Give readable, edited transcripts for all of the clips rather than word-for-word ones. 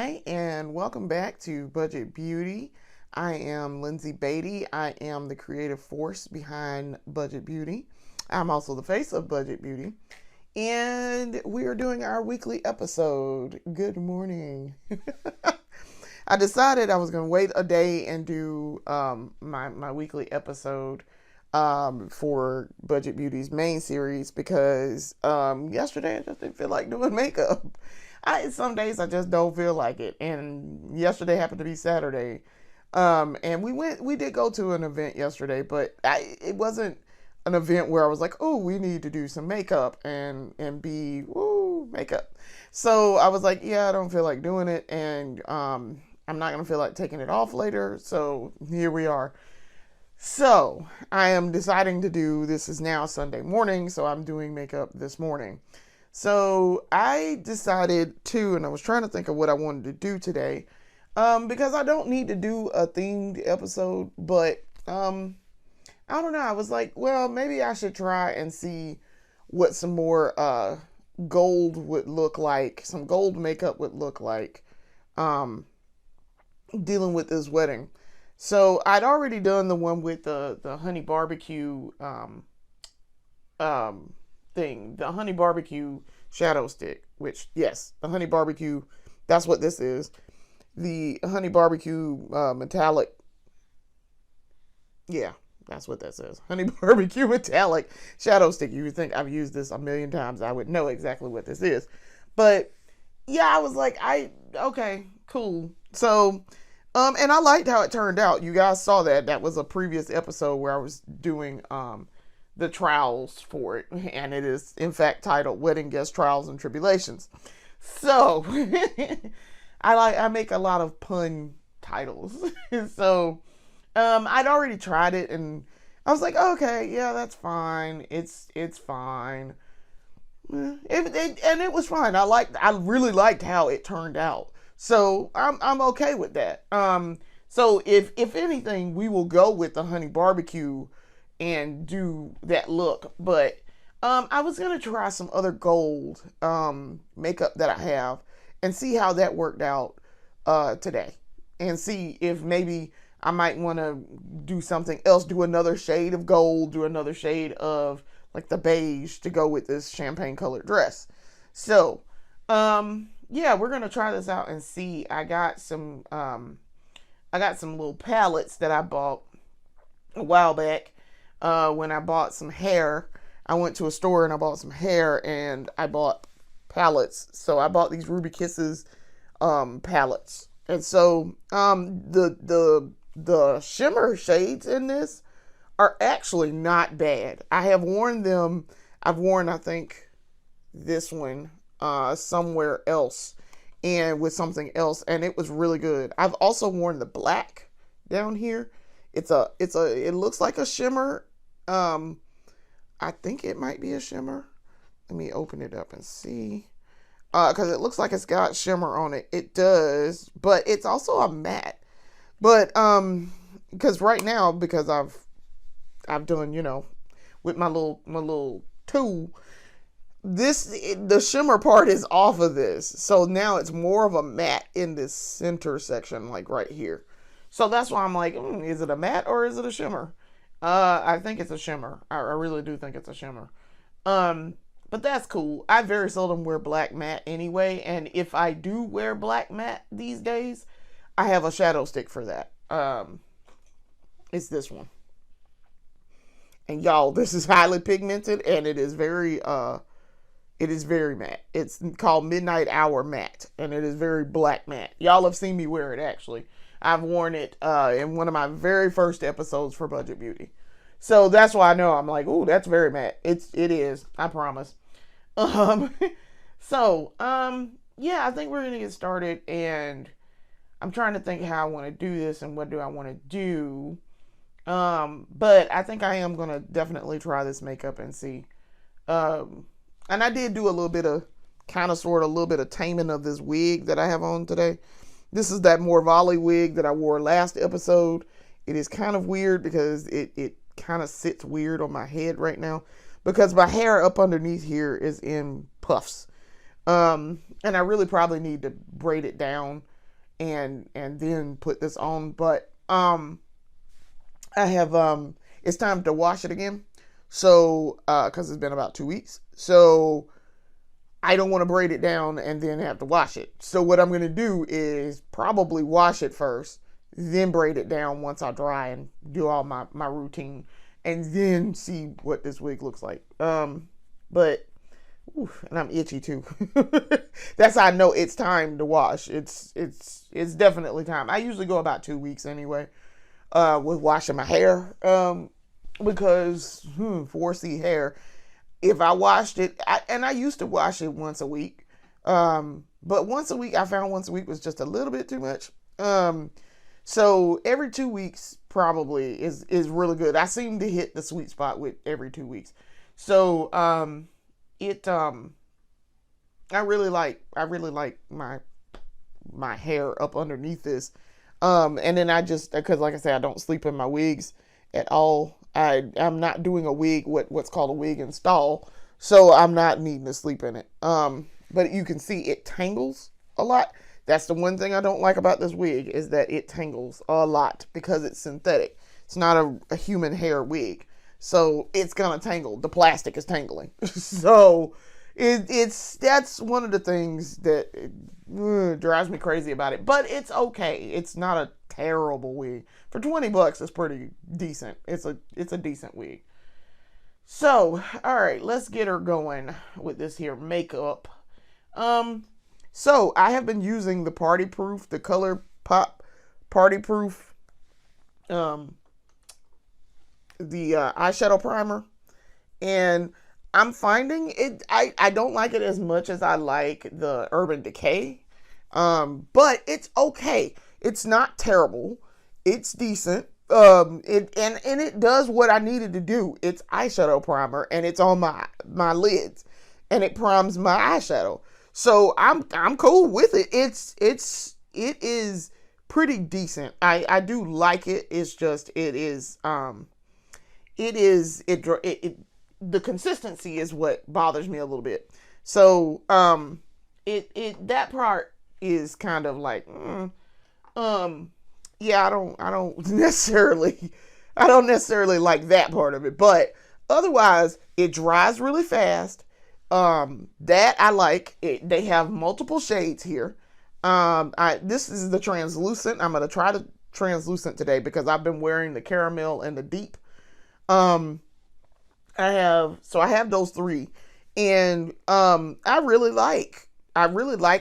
Hi, and welcome back to Budget Beauty. I am Lindsay Beatty. I am the creative force behind Budget Beauty. I'm also the face of Budget Beauty. And we are doing our weekly episode. Good morning. I decided I was going to wait a day and do my weekly episode for Budget Beauty's main series because yesterday I just didn't feel like doing makeup. Some days I just don't feel like it, and yesterday happened to be Saturday, and we did go to an event yesterday, but it wasn't an event where I was like, oh, we need to do some makeup and be woo makeup. So I was like, yeah, I don't feel like doing it, and I'm not gonna feel like taking it off later. So here we are. So I am deciding to do. This is now Sunday morning, so I'm doing makeup this morning. So I decided to, and I was trying to think of what I wanted to do today, because I don't need to do a themed episode, but I don't know. I was like, well, maybe I should try and see what some more gold would look like, some gold makeup would look like, dealing with this wedding. So I'd already done the one with the honey barbecue thing, the honey barbecue shadow stick, which, yes, the honey barbecue, that's what this is. The honey barbecue metallic, yeah, that's what that says. Honey barbecue metallic shadow stick. You would think I've used this a million times. I would know exactly what this is. But yeah, I was like, okay, cool. So, and I liked how it turned out. You guys saw that. That was a previous episode where I was doing the trials for it, and it is in fact titled Wedding Guest Trials and Tribulations. So I make a lot of pun titles. So I'd already tried it, and I was like, okay, yeah, that's fine. It's fine. And it was fine. I really liked how it turned out. So I'm okay with that. So if anything, we will go with the honey barbecue and do that look. But I was gonna try some other gold makeup that I have and see how that worked out today, and see if maybe I might want to do something else, do another shade of gold, do another shade of like the beige to go with this champagne colored dress. So yeah, we're gonna try this out and see. I got some little palettes that I bought a while back when I bought some hair. I went to a store and I bought some hair, and I bought palettes. So I bought these Ruby Kisses palettes, and so the shimmer shades in this are actually not bad. I have worn them. I've worn, I think, this one somewhere else and with something else, and it was really good. I've also worn the black down here. It looks like a shimmer. I think it might be a shimmer. Let me open it up and see. Because it looks like it's got shimmer on it. It does, but it's also a matte. But because right now, because I've done, with my little tool, the shimmer part is off of this. So now it's more of a matte in this center section, like right here. So that's why I'm like, is it a matte or is it a shimmer? I think it's a shimmer. I really do think it's a shimmer. But that's cool. I very seldom wear black matte anyway, and if I do wear black matte these days, I have a shadow stick for that. It's this one. And y'all, this is highly pigmented, and it is very matte. It's called Midnight Hour Matte, and it is very black matte. Y'all have seen me wear it, actually. I've worn it in one of my very first episodes for Budget Beauty. So that's why I know. I'm like, ooh, that's very matte. It is. I promise. So, yeah, I think we're going to get started, and I'm trying to think how I want to do this and what do I want to do. But I think I am going to definitely try this makeup and see. And I did do a little bit of a little bit of taming of this wig that I have on today. This is that Morvali wig that I wore last episode. It is kind of weird because it kind of sits weird on my head right now because my hair up underneath here is in puffs. And I really probably need to braid it down and then put this on. But I have it's time to wash it again. So because it's been about 2 weeks, so I don't want to braid it down and then have to wash it. So what I'm gonna do is probably wash it first, then braid it down once I dry and do all my routine, and then see what this wig looks like. But oof, and I'm itchy too. That's how I know it's time to wash. It's definitely time. I usually go about 2 weeks anyway with washing my hair, because 4C hair. If I washed it, and I used to wash it once a week, but once a week, I found once a week was just a little bit too much. So every 2 weeks probably is really good. I seem to hit the sweet spot with every 2 weeks. So I really like my hair up underneath this. And then I just, because like I said, I don't sleep in my wigs at all. I'm not doing a wig, what's called a wig install, so I'm not needing to sleep in it. But you can see it tangles a lot. That's the one thing I don't like about this wig, is that it tangles a lot because it's synthetic. It's not a human hair wig, so it's gonna tangle. The plastic is tangling. So that's one of the things that drives me crazy about it. But it's okay. It's not a terrible wig. For $20, it's pretty decent. It's a decent wig. So, all right, let's get her going with this here makeup. So I have been using the Party Proof, the ColourPop Party Proof, the eyeshadow primer, and I'm finding it, I don't like it as much as I like the Urban Decay, but it's okay. It's not terrible. It's decent. It does what I needed to do. It's eyeshadow primer, and it's on my lids, and it primes my eyeshadow. So I'm cool with it. It is pretty decent. I do like it. It's just the consistency is what bothers me a little bit. So that part is kind of like yeah, I don't necessarily like that part of it, but otherwise it dries really fast. That I like. They have multiple shades here. This is the translucent. I'm gonna try the translucent today because I've been wearing the caramel and the deep. I have those three, and I really like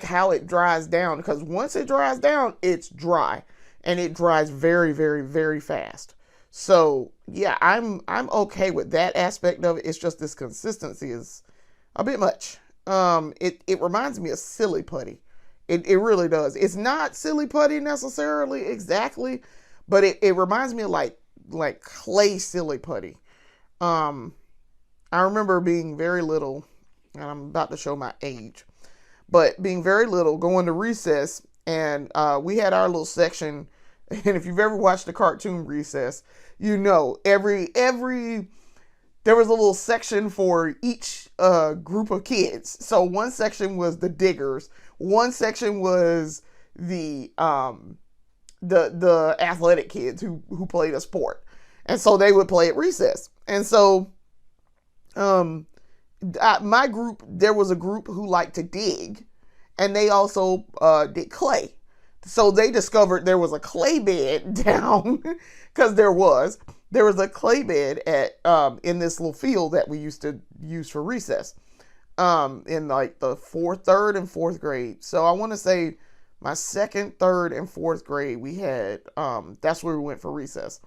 how it dries down, because once it dries down, it's dry, and it dries very, very, very fast. So yeah, I'm okay with that aspect of it. It's just this consistency is a bit much. It reminds me of Silly Putty. It really does. It's not Silly Putty necessarily exactly, but it reminds me of like clay Silly Putty. I remember being very little, and I'm about to show my age, but being very little, going to recess, and we had our little section. And if you've ever watched the cartoon Recess, you know there was a little section for each group of kids. So one section was the diggers, one section was the athletic kids who played a sport, and so they would play at recess. And so my group, there was a group who liked to dig, and they also did clay. So they discovered there was a clay bed down, because there was a clay bed at in this little field that we used to use for recess in like the third and fourth grade. So I want to say my second, third, and fourth grade, we had that's where we went for recess.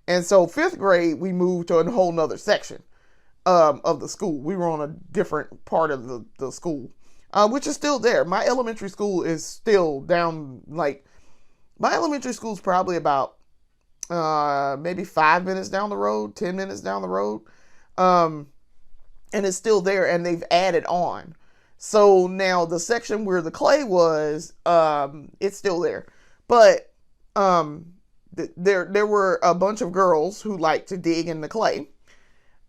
And so fifth grade, we moved to a whole nother section of the school. We were on a different part of the school, which is still there. My elementary school is still down, like, my elementary school is probably about maybe 5 minutes down the road, 10 minutes down the road. And it's still there, and they've added on. So now the section where the clay was, it's still there. But there were a bunch of girls who liked to dig in the clay.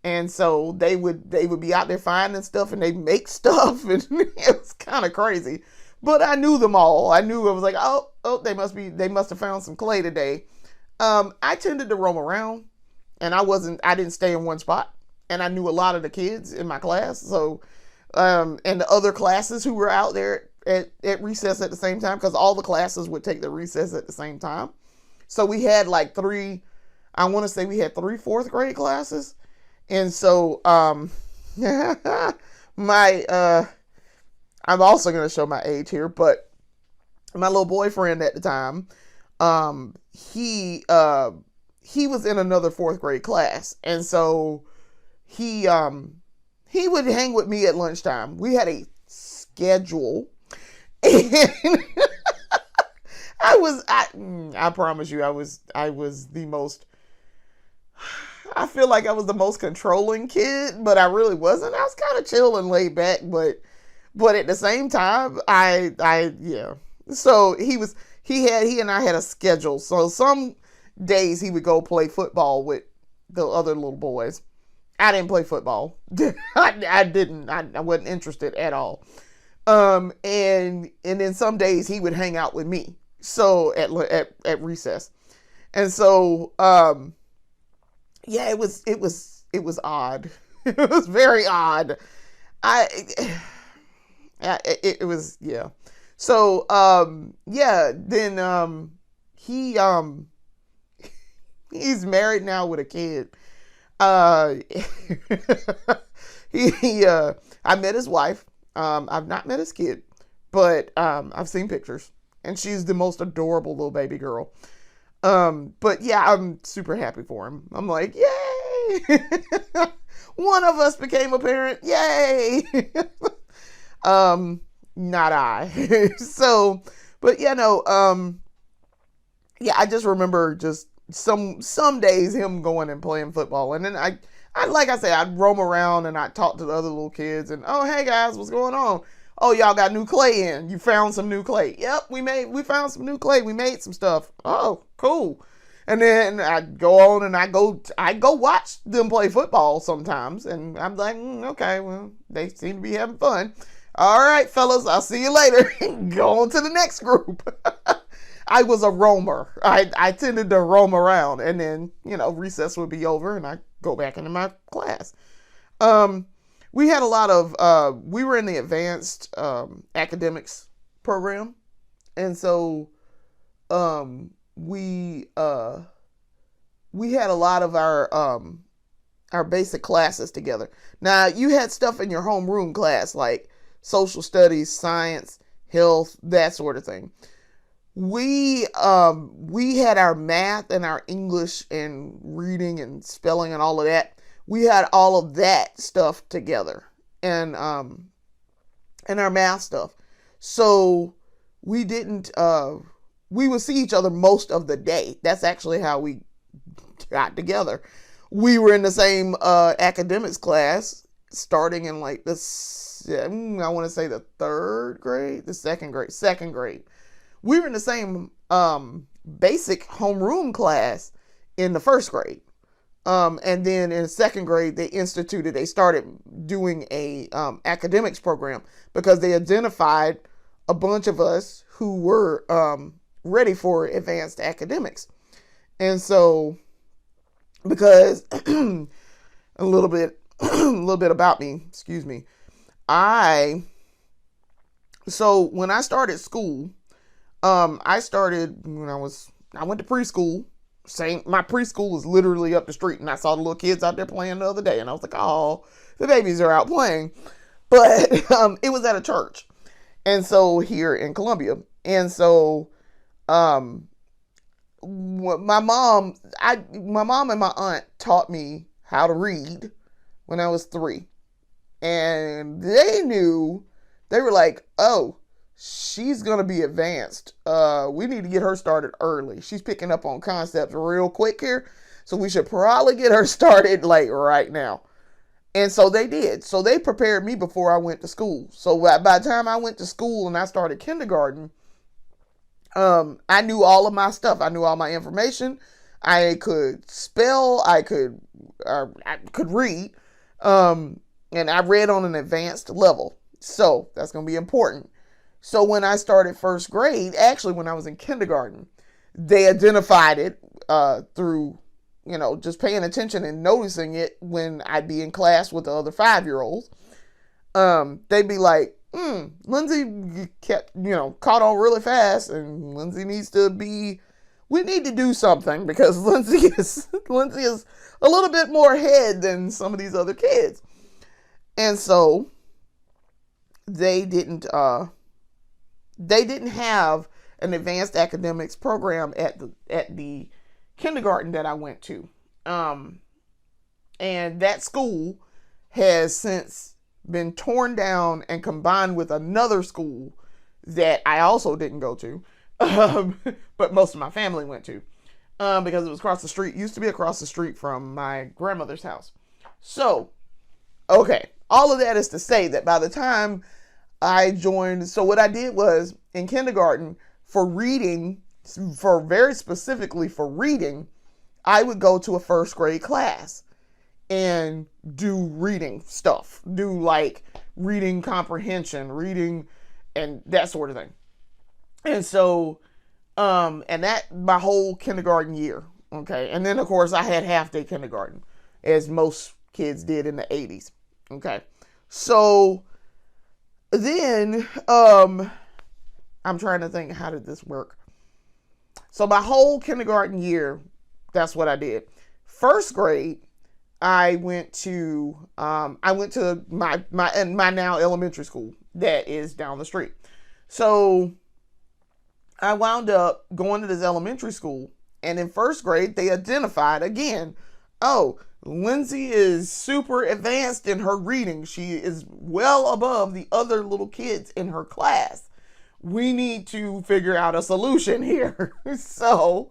And so they would be out there finding stuff, and they make stuff, and it was kind of crazy. But I knew them all. I knew, I was like, oh, they must have found some clay today. I tended to roam around, and I didn't stay in one spot. And I knew a lot of the kids in my class. So, and the other classes who were out there at recess at the same time, because all the classes would take the recess at the same time. So we had like I want to say we had 3 fourth grade classes. And so, I'm also going to show my age here, but my little boyfriend at the time, he was in another 4th grade class. And so he would hang with me at lunchtime. We had a schedule, and I promise you, I was the most, I feel like I was the most controlling kid, but I really wasn't. I was kind of chill and laid back, but at the same time, yeah. So he and I had a schedule. So some days he would go play football with the other little boys. I didn't play football. I didn't. I wasn't interested at all. And then some days he would hang out with me. So at recess. And so yeah, it was odd. It was very odd. It was, yeah. So yeah, then he's married now with a kid. I met his wife. I've not met his kid, but I've seen pictures, and she's the most adorable little baby girl. But yeah, I'm super happy for him. I'm like, yay! One of us became a parent. Yay! Not I. So, but yeah, no, yeah, I just remember just some days him going and playing football. And then I like I said, I'd roam around and I'd talk to the other little kids and, oh, hey guys, what's going on? Oh, y'all got new clay in. You found some new clay. Yep, we found some new clay. We made some stuff. Oh, cool. And then I'd go on and I'd go watch them play football sometimes. And I'm like, okay, well, they seem to be having fun. All right, fellas, I'll see you later. Go on to the next group. I was a roamer. I tended to roam around, and then, recess would be over and I'd go back into my class. We had a lot of, we were in the advanced academics program. And so we had a lot of our basic classes together. Now, you had stuff in your homeroom class like social studies, science, health, that sort of thing. We had our math and our English and reading and spelling and all of that. We had all of that stuff together, and our math stuff. So we didn't, we would see each other most of the day. That's actually how we got together. We were in the same academics class starting in like I want to say the 3rd grade, the second grade. We were in the same basic homeroom class in the 1st grade. And then in 2nd grade, they started doing a academics program because they identified a bunch of us who were ready for advanced academics. And so, because a little bit about me, excuse me. So when I started school, I started when I went to preschool. My preschool was literally up the street, and I saw the little kids out there playing the other day, and I was like, oh, the babies are out playing. But it was at a church, and so here in Columbia. And so my mom and my aunt taught me how to read when I was 3. And they were like, oh, she's going to be advanced. We need to get her started early. She's picking up on concepts real quick here. So we should probably get her started like right now. And so they did. So they prepared me before I went to school. So by the time I went to school and I started kindergarten, I knew all of my stuff. I knew all my information. I could spell. I could read. And I read on an advanced level. So that's going to be important. So when I started first grade, actually when I was in kindergarten, they identified it through, just paying attention and noticing it when I'd be in class with the other 5-year-olds. They'd be like, Lindsay kept, caught on really fast, and Lindsay needs to be, we need to do something because Lindsay is a little bit more ahead than some of these other kids. And so they didn't have an advanced academics program at the kindergarten that I went to. And that school has since been torn down and combined with another school that I also didn't go to, but most of my family went to, because it was across the street. It used to be across the street from my grandmother's house. So, okay, all of that is to say that by the time I joined, so what I did was in kindergarten for reading, very specifically for reading, I would go to a first grade class and do reading stuff, do like reading comprehension, reading, and that sort of thing. And so, and that my whole kindergarten year. Okay. And then of course I had half day kindergarten, as most kids did in the 80s. Okay. So then, I'm trying to think, how did this work? So my whole kindergarten year, that's what I did. First grade, I went to my now elementary school that is down the street. So I wound up going to this elementary school, and in first grade they identified again, oh, Lindsay is super advanced in her reading. She is well above the other little kids in her class. We need to figure out a solution here. So,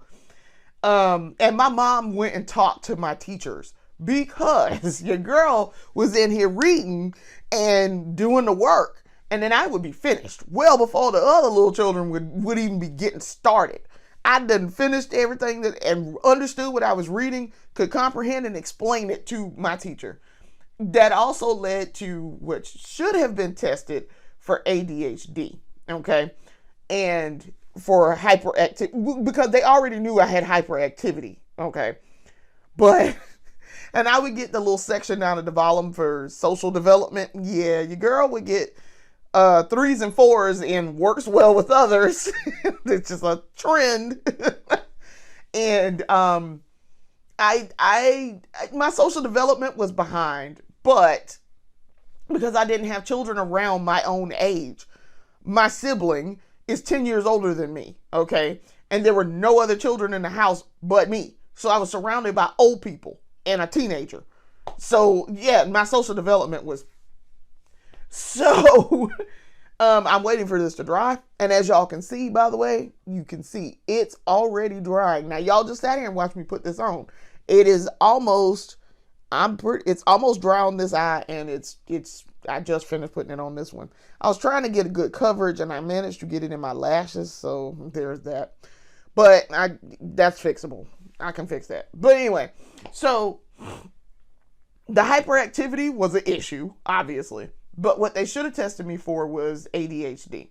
and my mom went and talked to my teachers, because your girl was in here reading and doing the work, and then I would be finished well before the other little children would even be getting started. I done finished everything and understood what I was reading, could comprehend and explain it to my teacher. That also led to what should have been tested for ADHD, okay? And for hyperactivity, because they already knew I had hyperactivity, okay? But and I would get the little section down at the bottom for social development. Yeah, your girl would get 3s and 4s and works well with others. It's just a trend. And my social development was behind, but because I didn't have children around my own age. My sibling is 10 years older than me, okay? And there were no other children in the house but me. So I was surrounded by old people and a teenager. So yeah, my social development was so I'm waiting for this to dry. And as y'all can see, by the way, you can see it's already drying. Now y'all just sat here and watched me put this on. It is almost it's almost dry on this eye, and I just finished putting it on this one. I was trying to get a good coverage, and I managed to get it in my lashes, so there's that. But that's fixable. I can fix that. But anyway, so the hyperactivity was an issue, obviously. But what they should have tested me for was ADHD.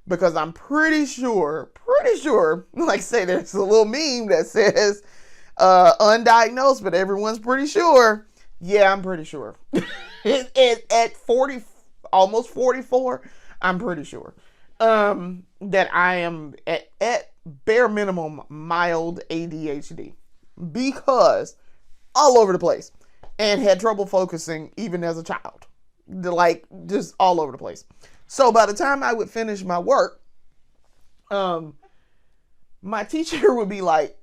Because I'm pretty sure, like I say, there's a little meme that says undiagnosed, but everyone's pretty sure. Yeah, I'm pretty sure. At 40, almost 44, I'm pretty sure that I am at bare minimum mild ADHD, because all over the place, and had trouble focusing even as a child, like just all over the place. So by the time I would finish my work, my teacher would be like,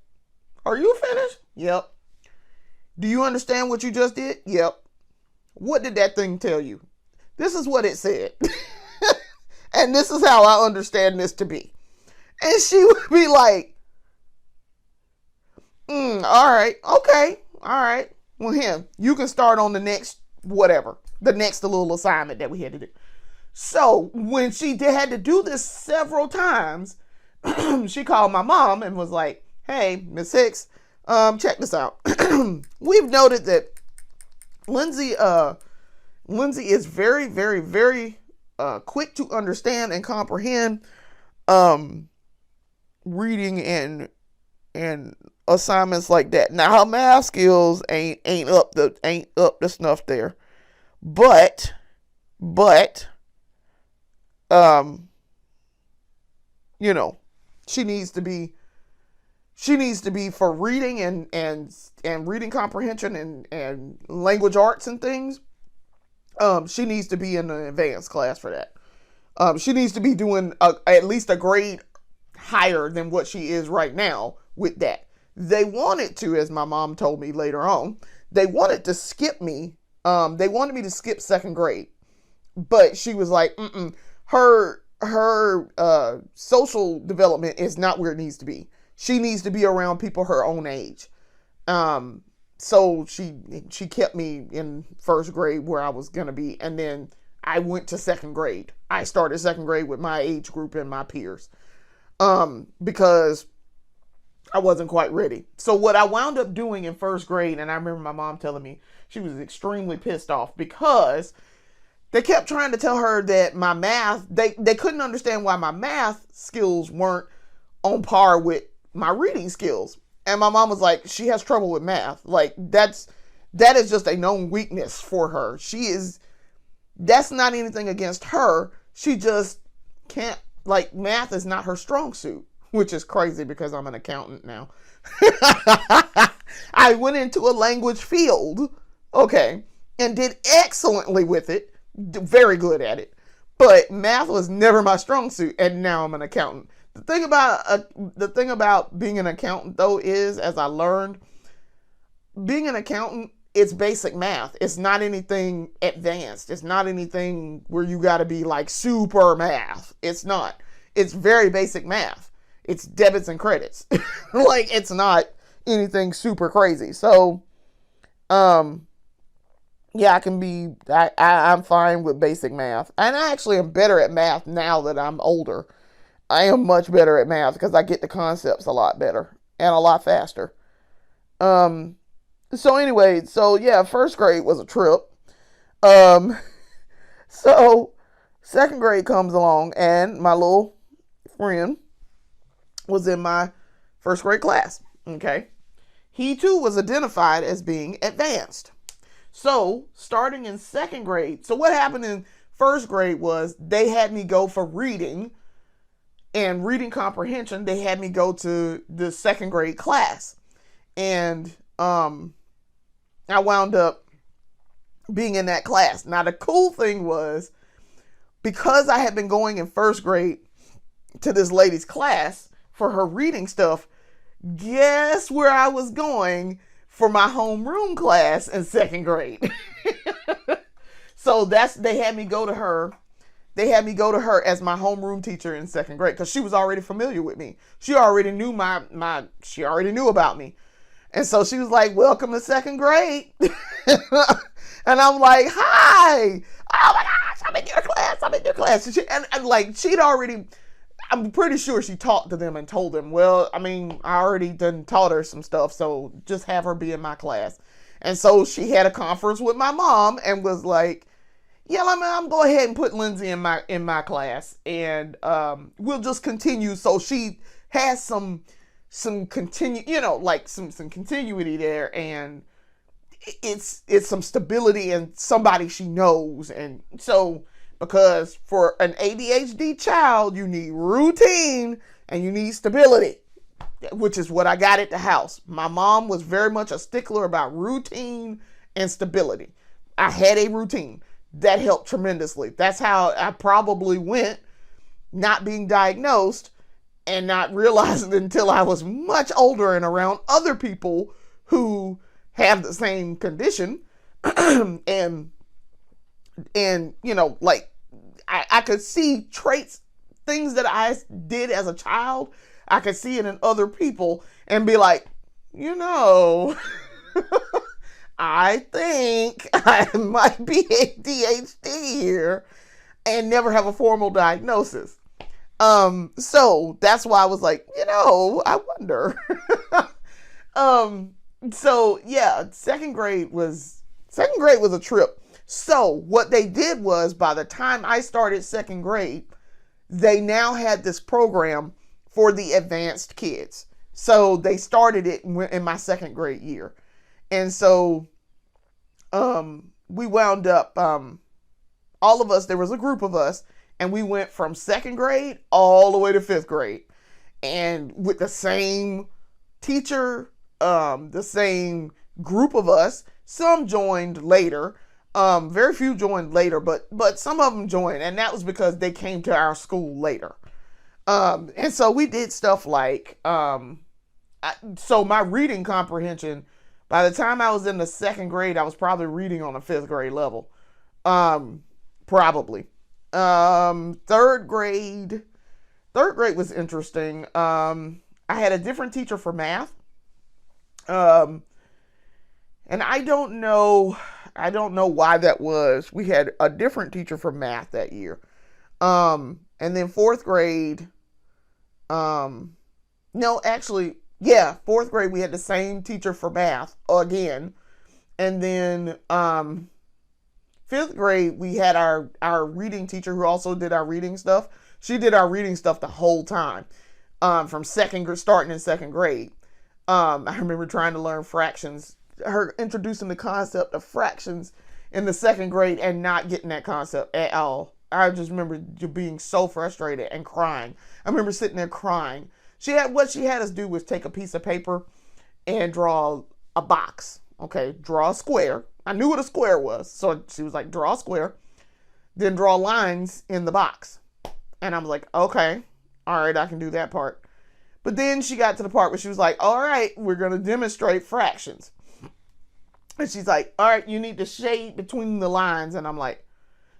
"Are you finished?" "Yep." "Do you understand what you just did?" "Yep." "What did that thing tell you?" "This is what it said." "And this is how I understand this to be." And she would be like, all right, okay, all right. Well, you can start on the next whatever, the next little assignment that we had to do. So when she had to do this several times, she called my mom and was like, "Hey, Miss Hicks, check this out. We've noted that Lindsay is very, very, very quick to understand and comprehend um, reading and assignments like that. Now her math skills ain't up the snuff there, but but um, you know, she needs to be for reading and reading comprehension and language arts and things. She needs to be in an advanced class for that. She needs to be doing at least a grade higher than what she is right now with that. They wanted to, as my mom told me later on, they wanted to skip me. They wanted me to skip second grade, but she was like, her social development is not where it needs to be. She needs to be around people her own age. So she kept me in first grade where I was gonna be, and then I went to second grade. I started second grade with my age group and my peers, because I wasn't quite ready. So what I wound up doing in first grade, and I remember my mom telling me she was extremely pissed off because they kept trying to tell her that my math, they couldn't understand why my math skills weren't on par with my reading skills. And my mom was like, she has trouble with math. Like that is just a known weakness for her. That's not anything against her. She just can't, like, math is not her strong suit, which is crazy because I'm an accountant now. I went into a language field, okay, and did excellently with it, very good at it. But math was never my strong suit, and now I'm an accountant. The thing about being an accountant, though, is, as I learned, being an accountant, it's basic math. It's not anything advanced. It's not anything where you got to be like super math. It's not. It's very basic math. It's debits and credits. Like, it's not anything super crazy. So, yeah, I'm fine with basic math. And I actually am better at math now that I'm older. I am much better at math because I get the concepts a lot better and a lot faster. So anyway, yeah, first grade was a trip. So second grade comes along and my little friend was in my first grade class. Okay. He too was identified as being advanced. So starting in second grade, so what happened in first grade was they had me go for reading and reading comprehension. They had me go to the second grade class. And I wound up being in that class. Now, the cool thing was, because I had been going in first grade to this lady's class for her reading stuff, guess where I was going for my homeroom class in second grade? So they had me go to her. They had me go to her as my homeroom teacher in second grade because she was already familiar with me. She already knew she already knew about me. And so she was like, welcome to second grade. And I'm like, hi. Oh my gosh, I'm in your class. And like, she'd already, I'm pretty sure she talked to them and told them, well, I mean, I already done taught her some stuff, so just have her be in my class. And so she had a conference with my mom and was like, yeah, I'm go ahead and put Lindsay in my class, and we'll just continue. So she has some continue, like some continuity there, and it's some stability and somebody she knows. And so, because for an ADHD child, you need routine and you need stability, which is what I got at the house. My mom was very much a stickler about routine and stability. I had a routine that helped tremendously. That's how I probably went, not being diagnosed and not realizing until I was much older and around other people who have the same condition. and like I could see traits, things that I did as a child. I could see it in other people and be like, I think I might be ADHD here, and never have a formal diagnosis. So that's why I was like, I wonder. So yeah, second grade was a trip. So what they did was, by the time I started second grade, they now had this program for the advanced kids. So they started it in my second grade year. And so we wound up, all of us, there was a group of us, and we went from second grade all the way to fifth grade. And with the same teacher, the same group of us. Some joined later. Very few joined later, but some of them joined, and that was because they came to our school later. And so we did stuff like, so my reading comprehension, by the time I was in the second grade, I was probably reading on a fifth grade level. Probably. Third grade was interesting. I had a different teacher for math. And I don't know why that was. We had a different teacher for math that year. And then fourth grade, fourth grade we had the same teacher for math again. And then fifth grade we had our reading teacher who also did our reading stuff. She did our reading stuff the whole time. From starting in second grade. I remember trying to learn fractions, her introducing the concept of fractions in the second grade and not getting that concept at all. I just remember being so frustrated and crying. I remember sitting there crying. What she had us do was take a piece of paper and draw a box. Okay, draw a square. I knew what a square was. So she was like, draw a square, then draw lines in the box. And I was like, okay, all right, I can do that part. But then she got to the part where she was like, all right, we're going to demonstrate fractions. And she's like, all right, you need to shade between the lines. And I'm like,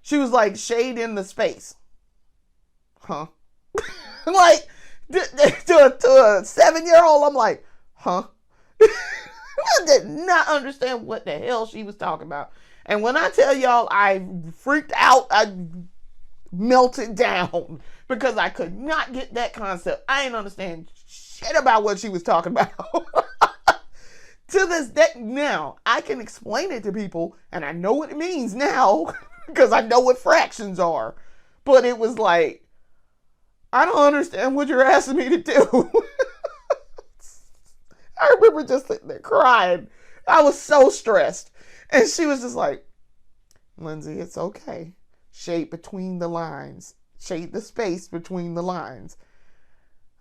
she was like, shade in the space. Huh? Like, to a 7-year-old, I'm like, huh? I did not understand what the hell she was talking about. And when I tell y'all I freaked out, I melted down because I could not get that concept. I didn't understand shit about what she was talking about. To this day, now I can explain it to people and I know what it means now because I know what fractions are. But it was like, I don't understand what you're asking me to do. I remember just sitting there crying. I was so stressed. And she was just like, Lindsay, it's okay. Shade between the lines. Shade the space between the lines.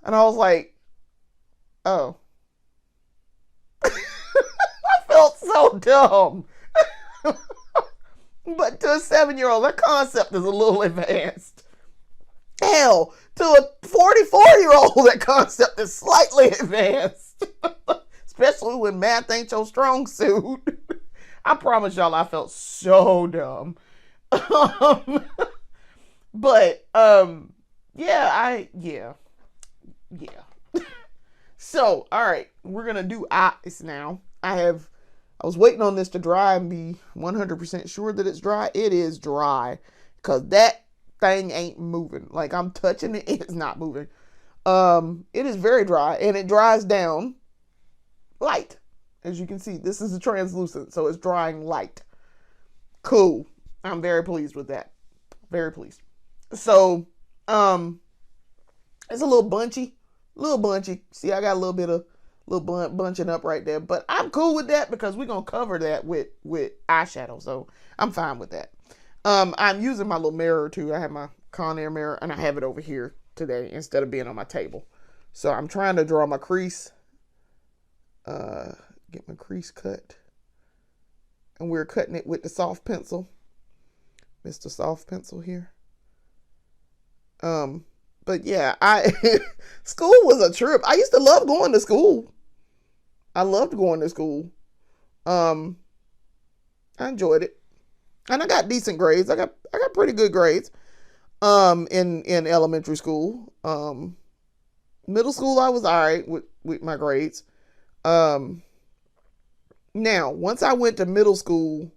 And I was like, oh. I felt so dumb. But to a 7-year-old, that concept is a little advanced. Hell, to a 44-year-old, that concept is slightly advanced. Especially when math ain't your strong suit. I promise y'all I felt so dumb. But yeah. So, all right, we're gonna do ice now. I was waiting on this to dry and be 100% sure that it's dry. It is dry because that thing ain't moving. Like, I'm touching it, it's not moving. It is very dry and it dries down light. As you can see, this is a translucent, so it's drying light. Cool. I'm very pleased with that. Very pleased. So, it's a little bunchy. See, I got a little bit of bunching up right there, but I'm cool with that because we're gonna cover that with eyeshadow, so I'm fine with that. I'm using my little mirror too. I have my Conair mirror and I have it over here today instead of being on my table. So I'm trying to draw my crease, get my crease cut, and we're cutting it with the soft pencil, Mr. Soft Pencil here. But yeah, school was a trip. I used to love going to school. I loved going to school. I enjoyed it. And I got decent grades. I got pretty good grades. In elementary school. Middle school I was alright with my grades. Now, once I went to middle school,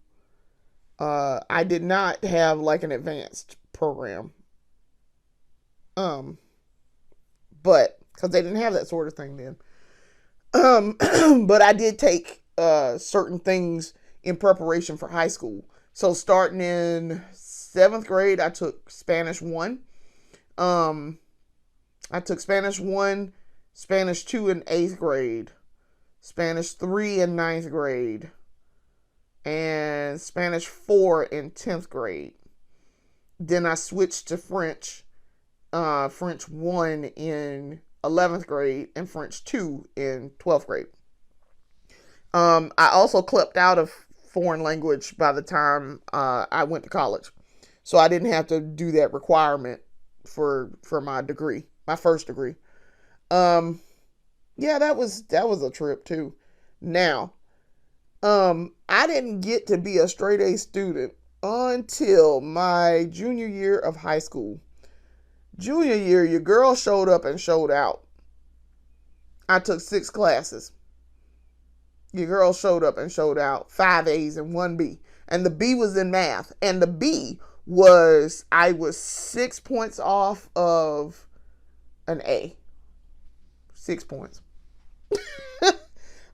I did not have like an advanced program. But because they didn't have that sort of thing then. But I did take certain things in preparation for high school. So starting in 7th grade, I took Spanish 1. I took Spanish 1, Spanish 2 in 8th grade, Spanish 3 in 9th grade, and Spanish 4 in 10th grade. Then I switched to French, French 1 in 11th grade and French 2 in 12th grade. I also clipped out of foreign language by the time I went to college. So I didn't have to do that requirement for my degree, my first degree. Yeah, that was a trip too. Now, I didn't get to be a straight A student until my junior year of high school. Junior year, your girl showed up and showed out. I took 6 classes. Your girl showed up and showed out. 5 A's and 1 B. And the B was in math. And the B was, I was 6 points off of an A. 6 points.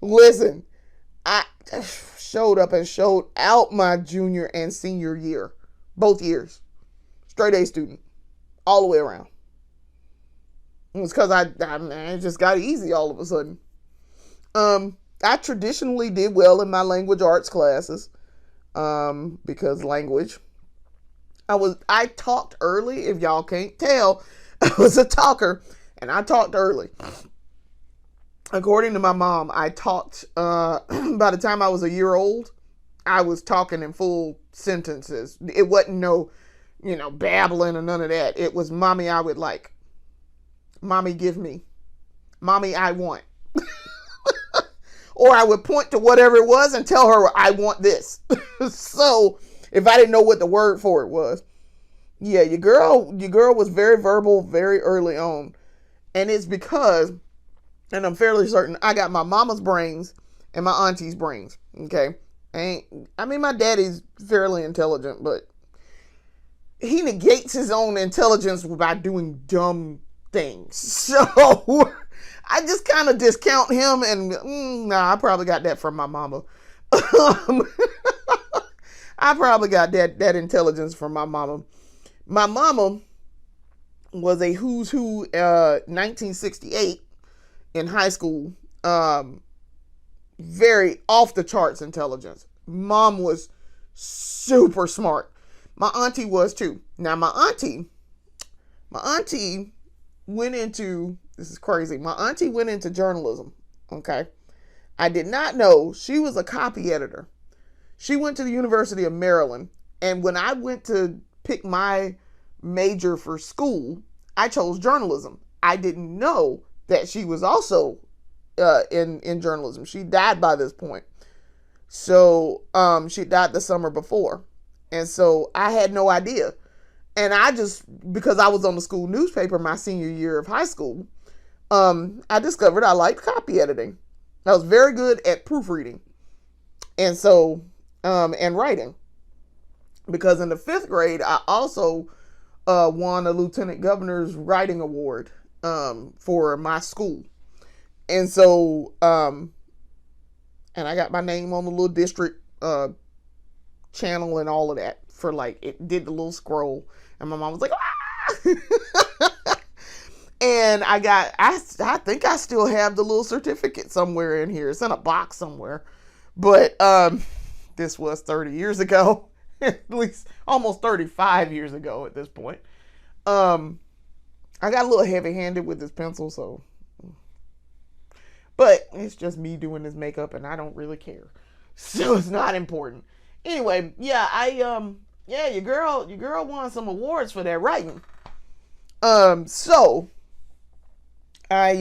Listen, I showed up and showed out my junior and senior year. Both years. Straight A student. All the way around. It was because I just got easy all of a sudden. I traditionally did well in my language arts classes. Because language. I talked early, if y'all can't tell. I was a talker, and I talked early. According to my mom, I talked, by the time I was a year old, I was talking in full sentences. It wasn't no, babbling or none of that. It was, mommy, I would like. Mommy, give me. Mommy, I want. Or I would point to whatever it was and tell her, I want this. So, if I didn't know what the word for it was. Yeah, your girl was very verbal very early on. And it's because, and I'm fairly certain, I got my mama's brains and my auntie's brains. Okay? My daddy's fairly intelligent, but he negates his own intelligence by doing dumb things. So, I just kind of discount him and, I probably got that from my mama. I probably got that intelligence from my mama. My mama was a who's who 1968 in high school. Very off the charts intelligence. Mom was super smart. My auntie was too. Now my auntie went into, this is crazy. My auntie went into journalism. Okay. I did not know she was a copy editor. She went to the University of Maryland. And when I went to pick my major for school, I chose journalism. I didn't know that she was also in journalism. She died by this point. So she died the summer before. And so I had no idea. And I just, because I was on the school newspaper my senior year of high school, I discovered I liked copy editing. I was very good at proofreading. And so, and writing. Because in the 5th grade, I also won a lieutenant governor's writing award for my school. And so, and I got my name on the little district channel and all of that for it did the little scroll. And my mom was like, ah! And I think I still have the little certificate somewhere in here. It's in a box somewhere. But this was 30 years ago. At least almost 35 years ago at this point. I got a little heavy-handed with this pencil, so. But it's just me doing this makeup, and I don't really care. So it's not important. Anyway, yeah, your girl won some awards for that writing. So I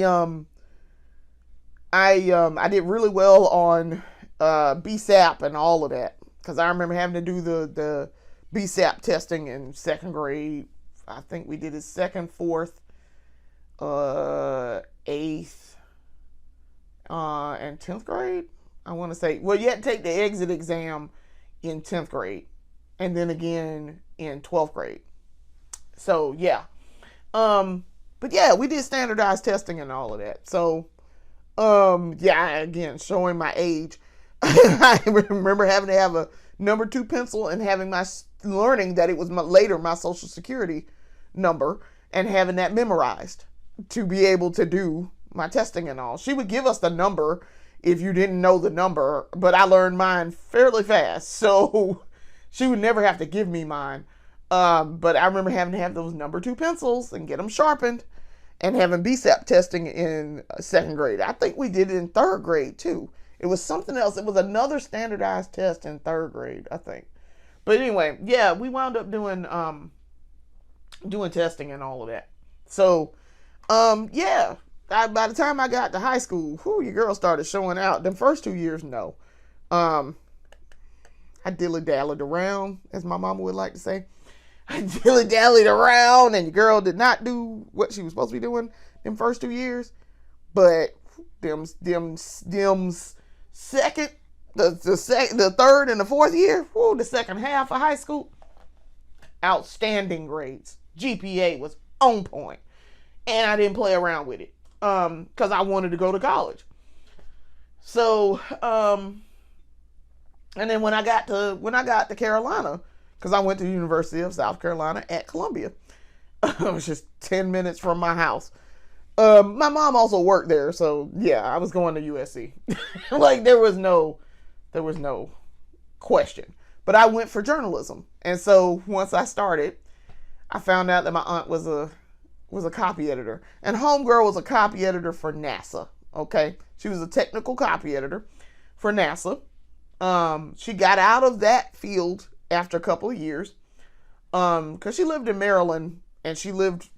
did really well on BSAP and all of that. Because I remember having to do the BSAP testing in 2nd grade. I think we did it 2nd, 4th, 8th, and 10th grade. I want to say, well, you had to take the exit exam in 10th grade. And then again in 12th grade. So, yeah. But yeah, we did standardized testing and all of that. So, yeah, again, showing my age. I remember having to have a number 2 pencil and having learning that it was later my social security number and having that memorized to be able to do my testing and all. She would give us the number if you didn't know the number, but I learned mine fairly fast, so she would never have to give me mine. But I remember having to have those number 2 pencils and get them sharpened, and having BSAP testing in 2nd grade. I think we did it in 3rd grade too. It was something else. It was another standardized test in 3rd grade, I think. But anyway, yeah, we wound up doing testing and all of that. So, yeah. By the time I got to high school, your girl started showing out. Them first 2 years, no. I dilly-dallied around, as my mama would like to say. I dilly-dallied around, and your girl did not do what she was supposed to be doing them first 2 years. But them second, the third and the fourth year, the second half of high school, outstanding grades. GPA was on point, and I didn't play around with it because I wanted to go to college. So, and then when I got to Carolina, because I went to the University of South Carolina at Columbia, it was just 10 minutes from my house. My mom also worked there, so yeah, I was going to USC. Like there was no question. But I went for journalism, and so once I started, I found out that my aunt was a copy editor, and homegirl was a copy editor for NASA. Okay, she was a technical copy editor for NASA. She got out of that field after a couple of years, because she lived in Maryland, and she lived,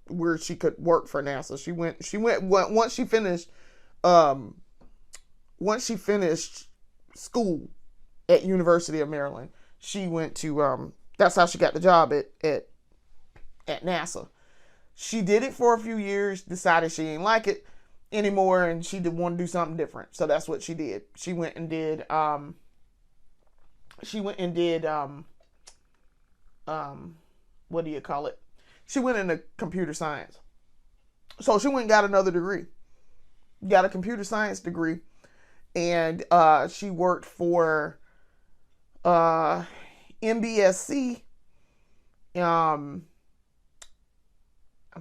where she could work for NASA. She went once she finished school at University of Maryland, she went to that's how she got the job at NASA. She did it for a few years, decided she didn't like it anymore, and she did want to do something different. So that's what she did. She went and did what do you call it? She went into computer science. So she went and got another degree. Got a computer science degree. And she worked for MBSC. I'm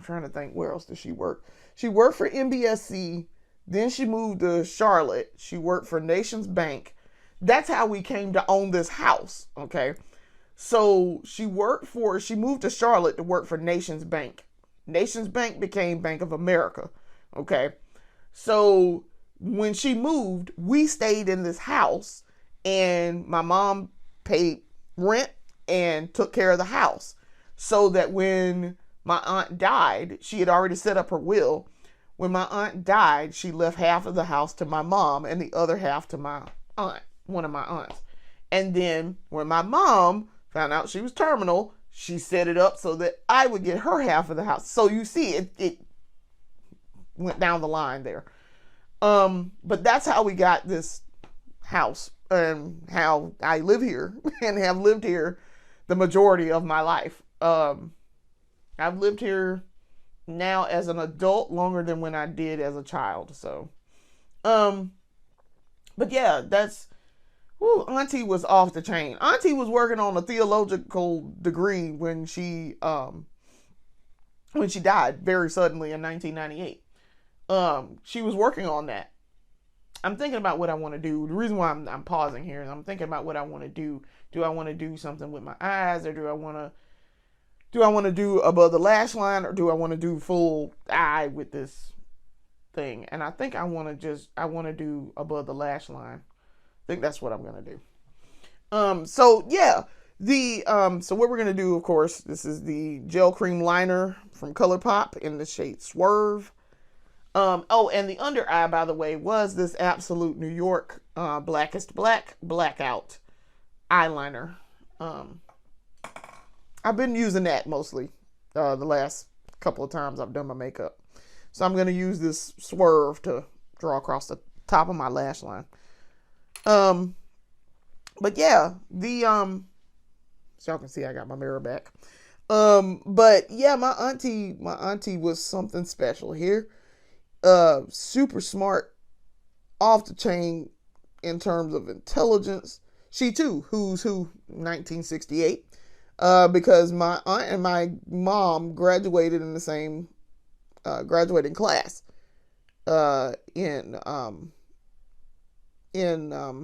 trying to think, where else did she work? She worked for MBSC. Then she moved to Charlotte. She worked for Nations Bank. That's how we came to own this house. Okay. So she moved to Charlotte to work for Nations Bank. Nations Bank became Bank of America. Okay. So when she moved, we stayed in this house, and my mom paid rent and took care of the house, so that when my aunt died, she had already set up her will. When my aunt died, she left half of the house to my mom and the other half to my aunt, one of my aunts. And then when my mom found out she was terminal, she set it up so that I would get her half of the house. So you see, it went down the line there. But that's how we got this house, and how I live here and have lived here the majority of my life. I've lived here now as an adult longer than when I did as a child. So, but yeah, Auntie was off the chain. Auntie was working on a theological degree when she died very suddenly in 1998. She was working on that. I'm thinking about what I want to do. The reason why I'm pausing here is I'm thinking about what I want to do. Do I want to do something with my eyes, or do I want to do above the lash line, or do I want to do full eye with this thing? And I think I want to do above the lash line. I think that's what I'm going to do. So yeah, so what we're going to do, of course, this is the gel cream liner from ColourPop in the shade Swerve. And the under eye, by the way, was this Absolute New York Blackest Black Blackout eyeliner. I've been using that mostly the last couple of times I've done my makeup. So I'm going to use this Swerve to draw across the top of my lash line. But yeah, so y'all can see I got my mirror back. But yeah, my auntie was something special here. Super smart, off the chain in terms of intelligence. She too, who's who, 1968. Because my aunt and my mom graduated in the same graduating class in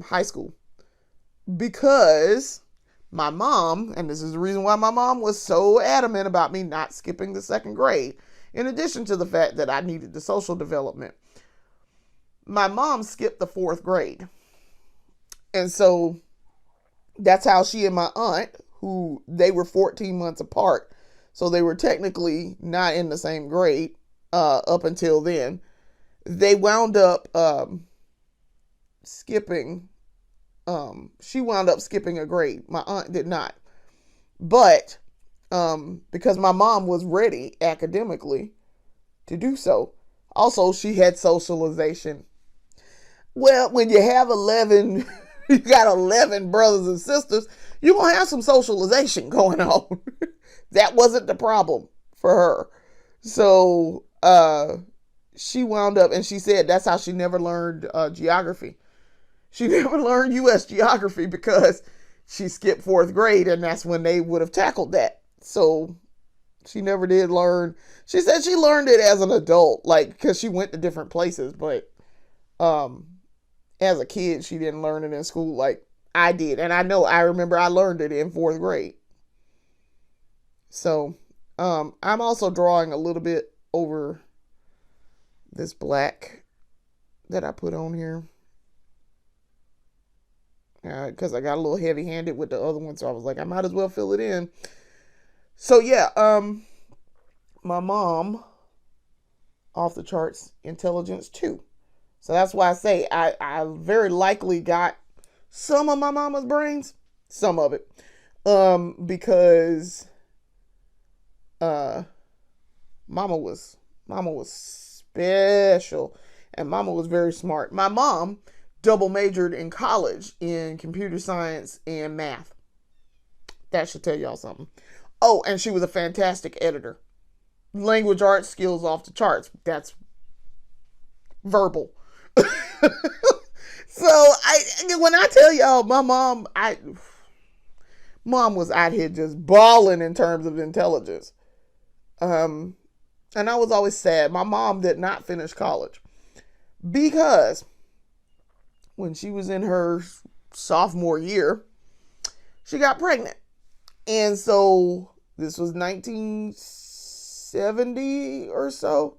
high school. Because my mom, and this is the reason why my mom was so adamant about me not skipping the second grade, in addition to the fact that I needed the social development, my mom skipped the fourth grade. And so that's how she and my aunt, who they were 14 months apart, so they were technically not in the same grade up until then, they wound up skipping. She wound up skipping a grade. My aunt did not. But because my mom was ready academically to do so. Also, she had socialization. Well, when you have 11, you got 11 brothers and sisters, you're going to have some socialization going on. That wasn't the problem for her. So she wound up, and she said that's how she never learned geography. She never learned U.S. geography because she skipped fourth grade, and that's when they would have tackled that. So she never did learn. She said she learned it as an adult, like, because she went to different places, but as a kid, she didn't learn it in school like I did. And I remember I learned it in fourth grade. So I'm also drawing a little bit over this black that I put on here. Because I got a little heavy-handed with the other one, so I was like, I might as well fill it in. So yeah, my mom, off the charts, intelligence too. So that's why I say I very likely got some of my mama's brains, some of it, because mama was special, and mama was very smart. My mom double majored in college in computer science and math. That should tell y'all something. Oh, and she was a fantastic editor. Language arts skills off the charts. That's verbal. So when I tell y'all, my mom was out here just balling in terms of intelligence. And I was always sad. My mom did not finish college because when she was in her sophomore year, she got pregnant. And so this was 1970 or so.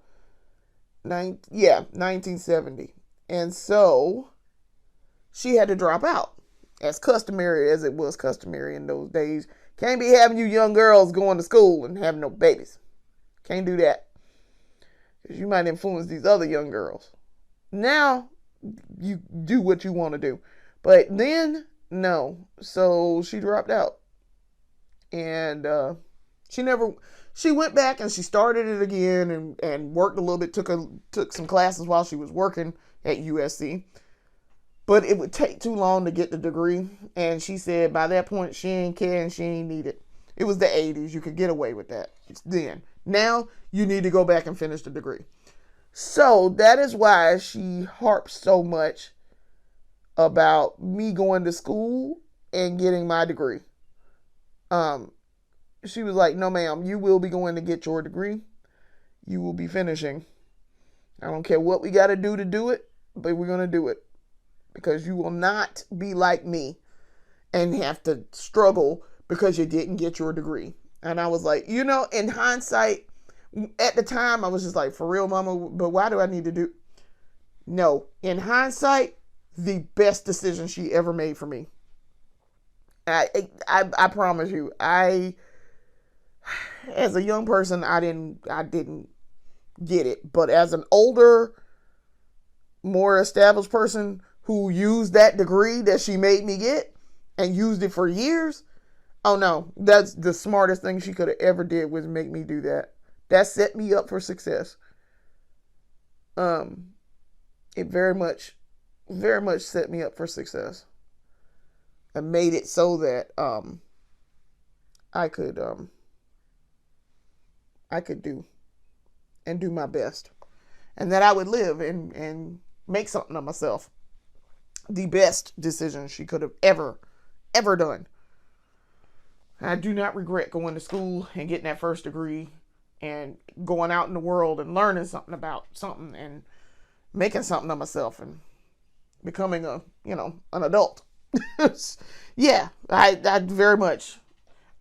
1970. And so she had to drop out, as customary as it was customary in those days. Can't be having you young girls going to school and having no babies. Can't do that, because you might influence these other young girls. Now, you do what you want to do. But then, no. So she dropped out. And she went back and she started it again and worked a little bit, took some classes while she was working at USC. But it would take too long to get the degree. And she said by that point she ain't care and she ain't need it. It was the 80s. You could get away with that then. Now you need to go back and finish the degree. So that is why she harps so much about me going to school and getting my degree. She was like, no ma'am, you will be going to get your degree. You will be finishing. I don't care what we got to do it, but we're going to do it. Because you will not be like me and have to struggle because you didn't get your degree. And I was like, in hindsight, at the time, I was just like, for real, mama, but why do I need to do? No, in hindsight, the best decision she ever made for me. I promise you, as a young person, I didn't get it. But as an older, more established person who used that degree that she made me get and used it for years, oh no, that's the smartest thing she could have ever did was make me do that. That set me up for success. It very much set me up for success. And made it so that I could do my best. And that I would live and make something of myself. The best decision she could have ever ever done. I do not regret going to school and getting that first degree and going out in the world and learning something about something and making something of myself and becoming an adult. Yeah, I very much,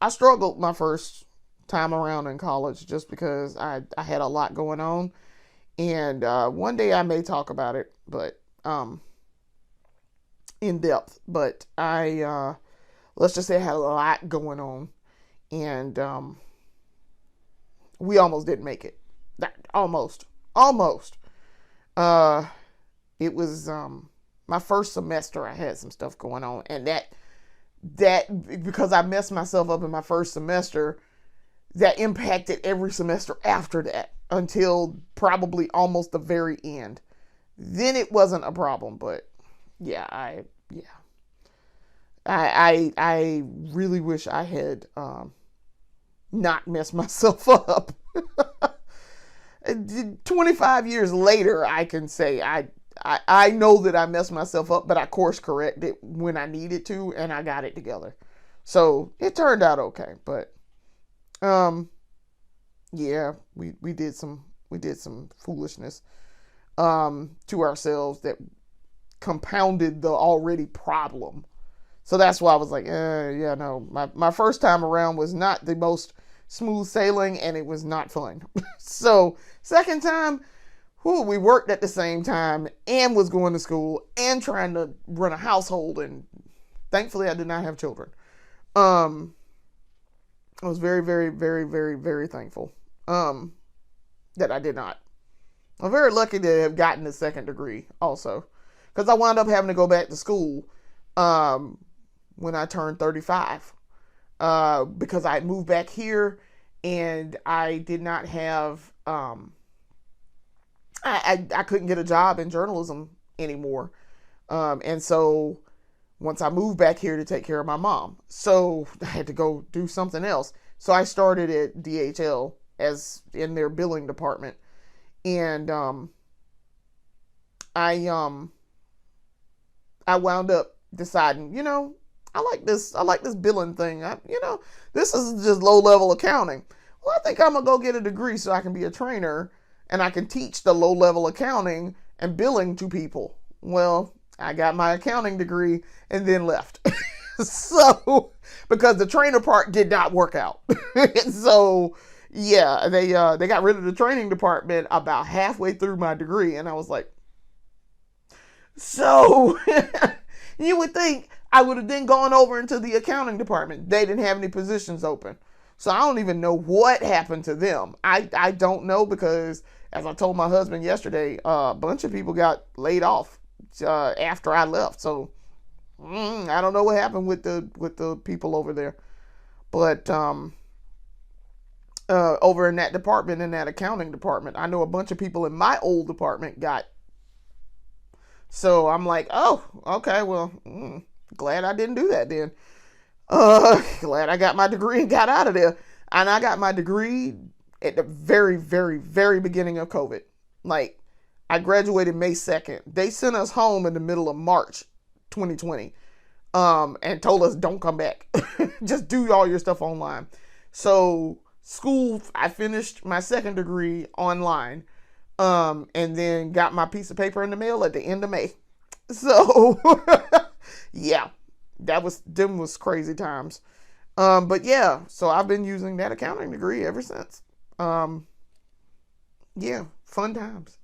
I struggled my first time around in college just because I had a lot going on. And one day I may talk about it, but in depth. But let's just say I had a lot going on, and we almost didn't make it. Almost. It was my first semester. I had some stuff going on, and that because I messed myself up in my first semester, that impacted every semester after that until probably almost the very end. Then it wasn't a problem, but yeah, I really wish I had not messed myself up. 25 years later, I can say I know that I messed myself up, but I course corrected when I needed to, and I got it together. So it turned out okay, but yeah, we did some foolishness to ourselves that compounded the already problem. So that's why I was like, yeah, no, my first time around was not the most smooth sailing, and it was not fun. So second time, we worked at the same time and was going to school and trying to run a household, and thankfully I did not have children. I was very, very, very, very, very thankful that I did not. I'm very lucky to have gotten the second degree also, because I wound up having to go back to school when I turned 35 because I moved back here and I did not have I couldn't get a job in journalism anymore, and so once I moved back here to take care of my mom, so I had to go do something else. So I started at DHL as in their billing department, and I wound up deciding, I like this billing thing. This is just low level accounting. Well, I think I'm gonna go get a degree so I can be a trainer and I can teach the low level accounting and billing to people. Well, I got my accounting degree and then left. So, because the trainer part did not work out. So, yeah, they got rid of the training department about halfway through my degree, and I was like, so you would think I would have then gone over into the accounting department. They didn't have any positions open. So I don't even know what happened to them. I don't know, because as I told my husband yesterday, a bunch of people got laid off after I left. So I don't know what happened with the people over there. But over in that department, in that accounting department, I know a bunch of people in my old department got. So I'm like, oh, okay, well, glad I didn't do that then. Glad I got my degree and got out of there. And I got my degree at the very, very, very beginning of COVID. Like, I graduated May 2nd. They sent us home in the middle of March 2020, and told us don't come back. Just do all your stuff online. So school, I finished my second degree online, and then got my piece of paper in the mail at the end of May. So yeah, them was crazy times. But yeah, so I've been using that accounting degree ever since. Yeah, fun times.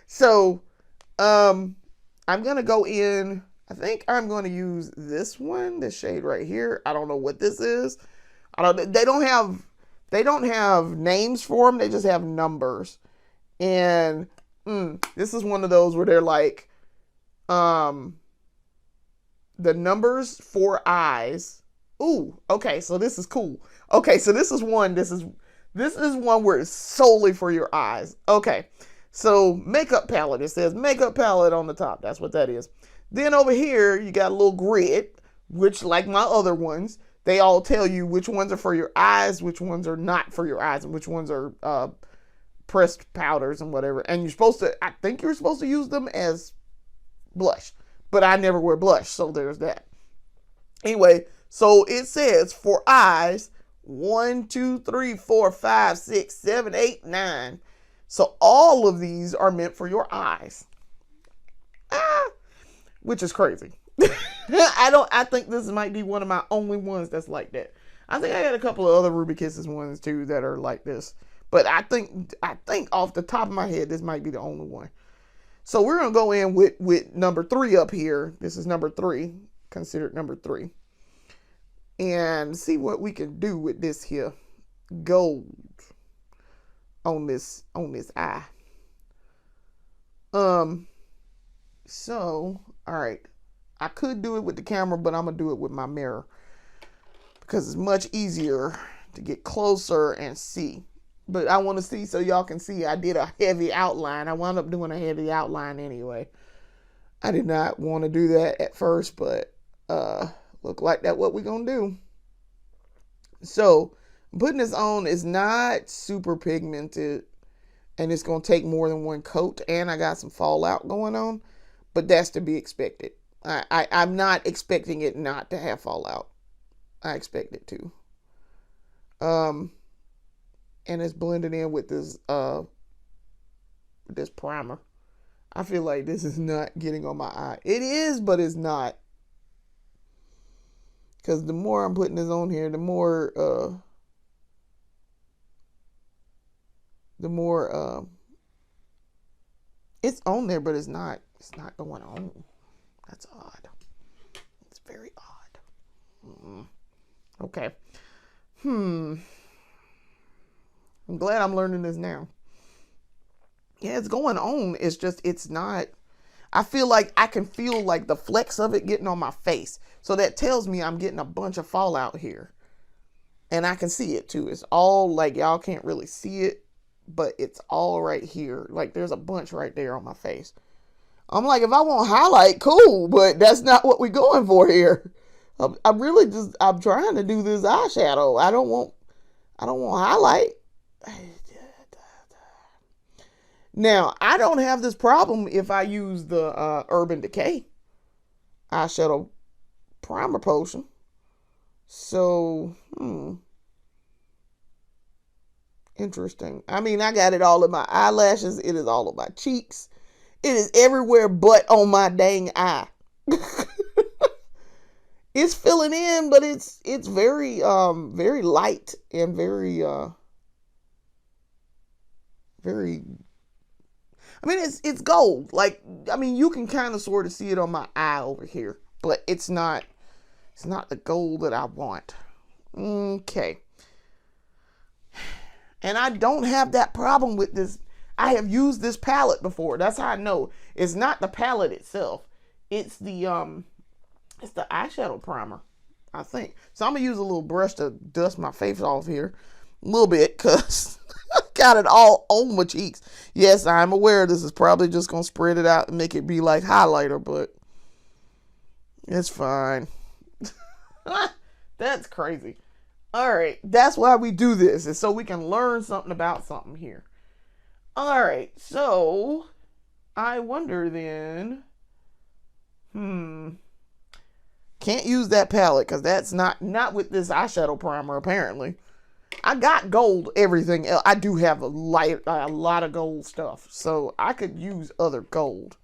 So, I'm going to go in, I think I'm going to use this one, this shade right here. I don't know what this is. They don't have names for them. They just have numbers. And, this is one of those where they're like, the numbers for eyes. Ooh, okay, so this is cool. Okay, so this is one where it's solely for your eyes. Okay, so makeup palette. It says makeup palette on the top. That's what that is. Then over here, you got a little grid, which, like my other ones, they all tell you which ones are for your eyes, which ones are not for your eyes, and which ones are pressed powders and whatever. And I think you're supposed to use them as blush. But I never wear blush, so there's that. Anyway, so it says for eyes, 1, 2, 3, 4, 5, 6, 7, 8, 9. So all of these are meant for your eyes. Which is crazy. I think this might be one of my only ones that's like that. I think I had a couple of other Ruby Kisses ones too that are like this. But I think off the top of my head, this might be the only one. So we're going to go in with number 3 up here. This is number 3, considered number 3. And see what we can do with this here gold on this eye. So, all right. I could do it with the camera, but I'm going to do it with my mirror because it's much easier to get closer and see. But I want to see so y'all can see I did a heavy outline. I wound up doing a heavy outline anyway. I did not want to do that at first, but look like that's what we're going to do. So, putting this on is not super pigmented, and it's going to take more than one coat, and I got some fallout going on, but that's to be expected. I'm not expecting it not to have fallout. I expect it to. And it's blended in with this primer. I feel like this is not getting on my eye. It is, but it's not. Because the more I'm putting this on here, the more it's on there, but it's not going on. That's odd. It's very odd. Okay. I'm glad I'm learning this now. Yeah, it's going on. It's just, it's not. I feel like I can feel like the flecks of it getting on my face. So that tells me I'm getting a bunch of fallout here. And I can see it too. It's all like, y'all can't really see it, but it's all right here. Like there's a bunch right there on my face. I'm like, if I want highlight, cool, but that's not what we're going for here. I'm trying to do this eyeshadow. I don't want highlight. Now, I don't have this problem if I use the Urban Decay eyeshadow primer potion. So, interesting. I mean, I got it all in my eyelashes. It is all on my cheeks. It is everywhere but on my dang eye. It's filling in, but it's very very light and very I mean, it's gold. Like, I mean, you can kind of sort of see it on my eye over here, but it's not the gold that I want. Okay. And I don't have that problem with this. I have used this palette before. That's how I know. It's not the palette itself. It's the eyeshadow primer, I think. So I'm going to use a little brush to dust my face off here. A little bit, because I got it all on my cheeks. Yes, I'm aware this is probably just going to spread it out and make it be like highlighter, but it's fine. That's crazy. All right, that's why we do this, is so we can learn something about something here. All right, so I wonder then, can't use that palette because that's not with this eyeshadow primer apparently. I got gold everything else. I do have a lot of gold stuff, so I could use other gold.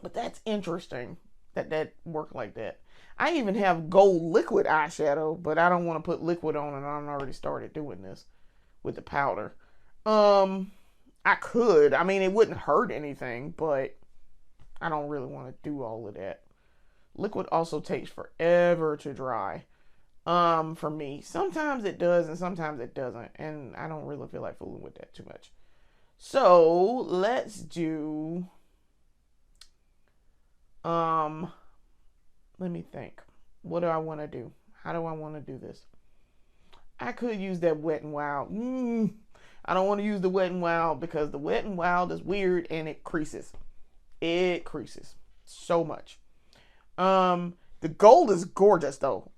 But that's interesting that worked like that. I even have gold liquid eyeshadow, but I don't want to put liquid on, and I've already started doing this with the powder. I could. I mean, it wouldn't hurt anything, but I don't really want to do all of that. Liquid also takes forever to dry. For me. Sometimes it does and sometimes it doesn't. And I don't really feel like fooling with that too much. So let's do let me think. What do I want to do? How do I want to do this? I could use that Wet n Wild. I don't want to use the Wet n Wild because the Wet n Wild is weird and it creases. It creases so much. The gold is gorgeous though.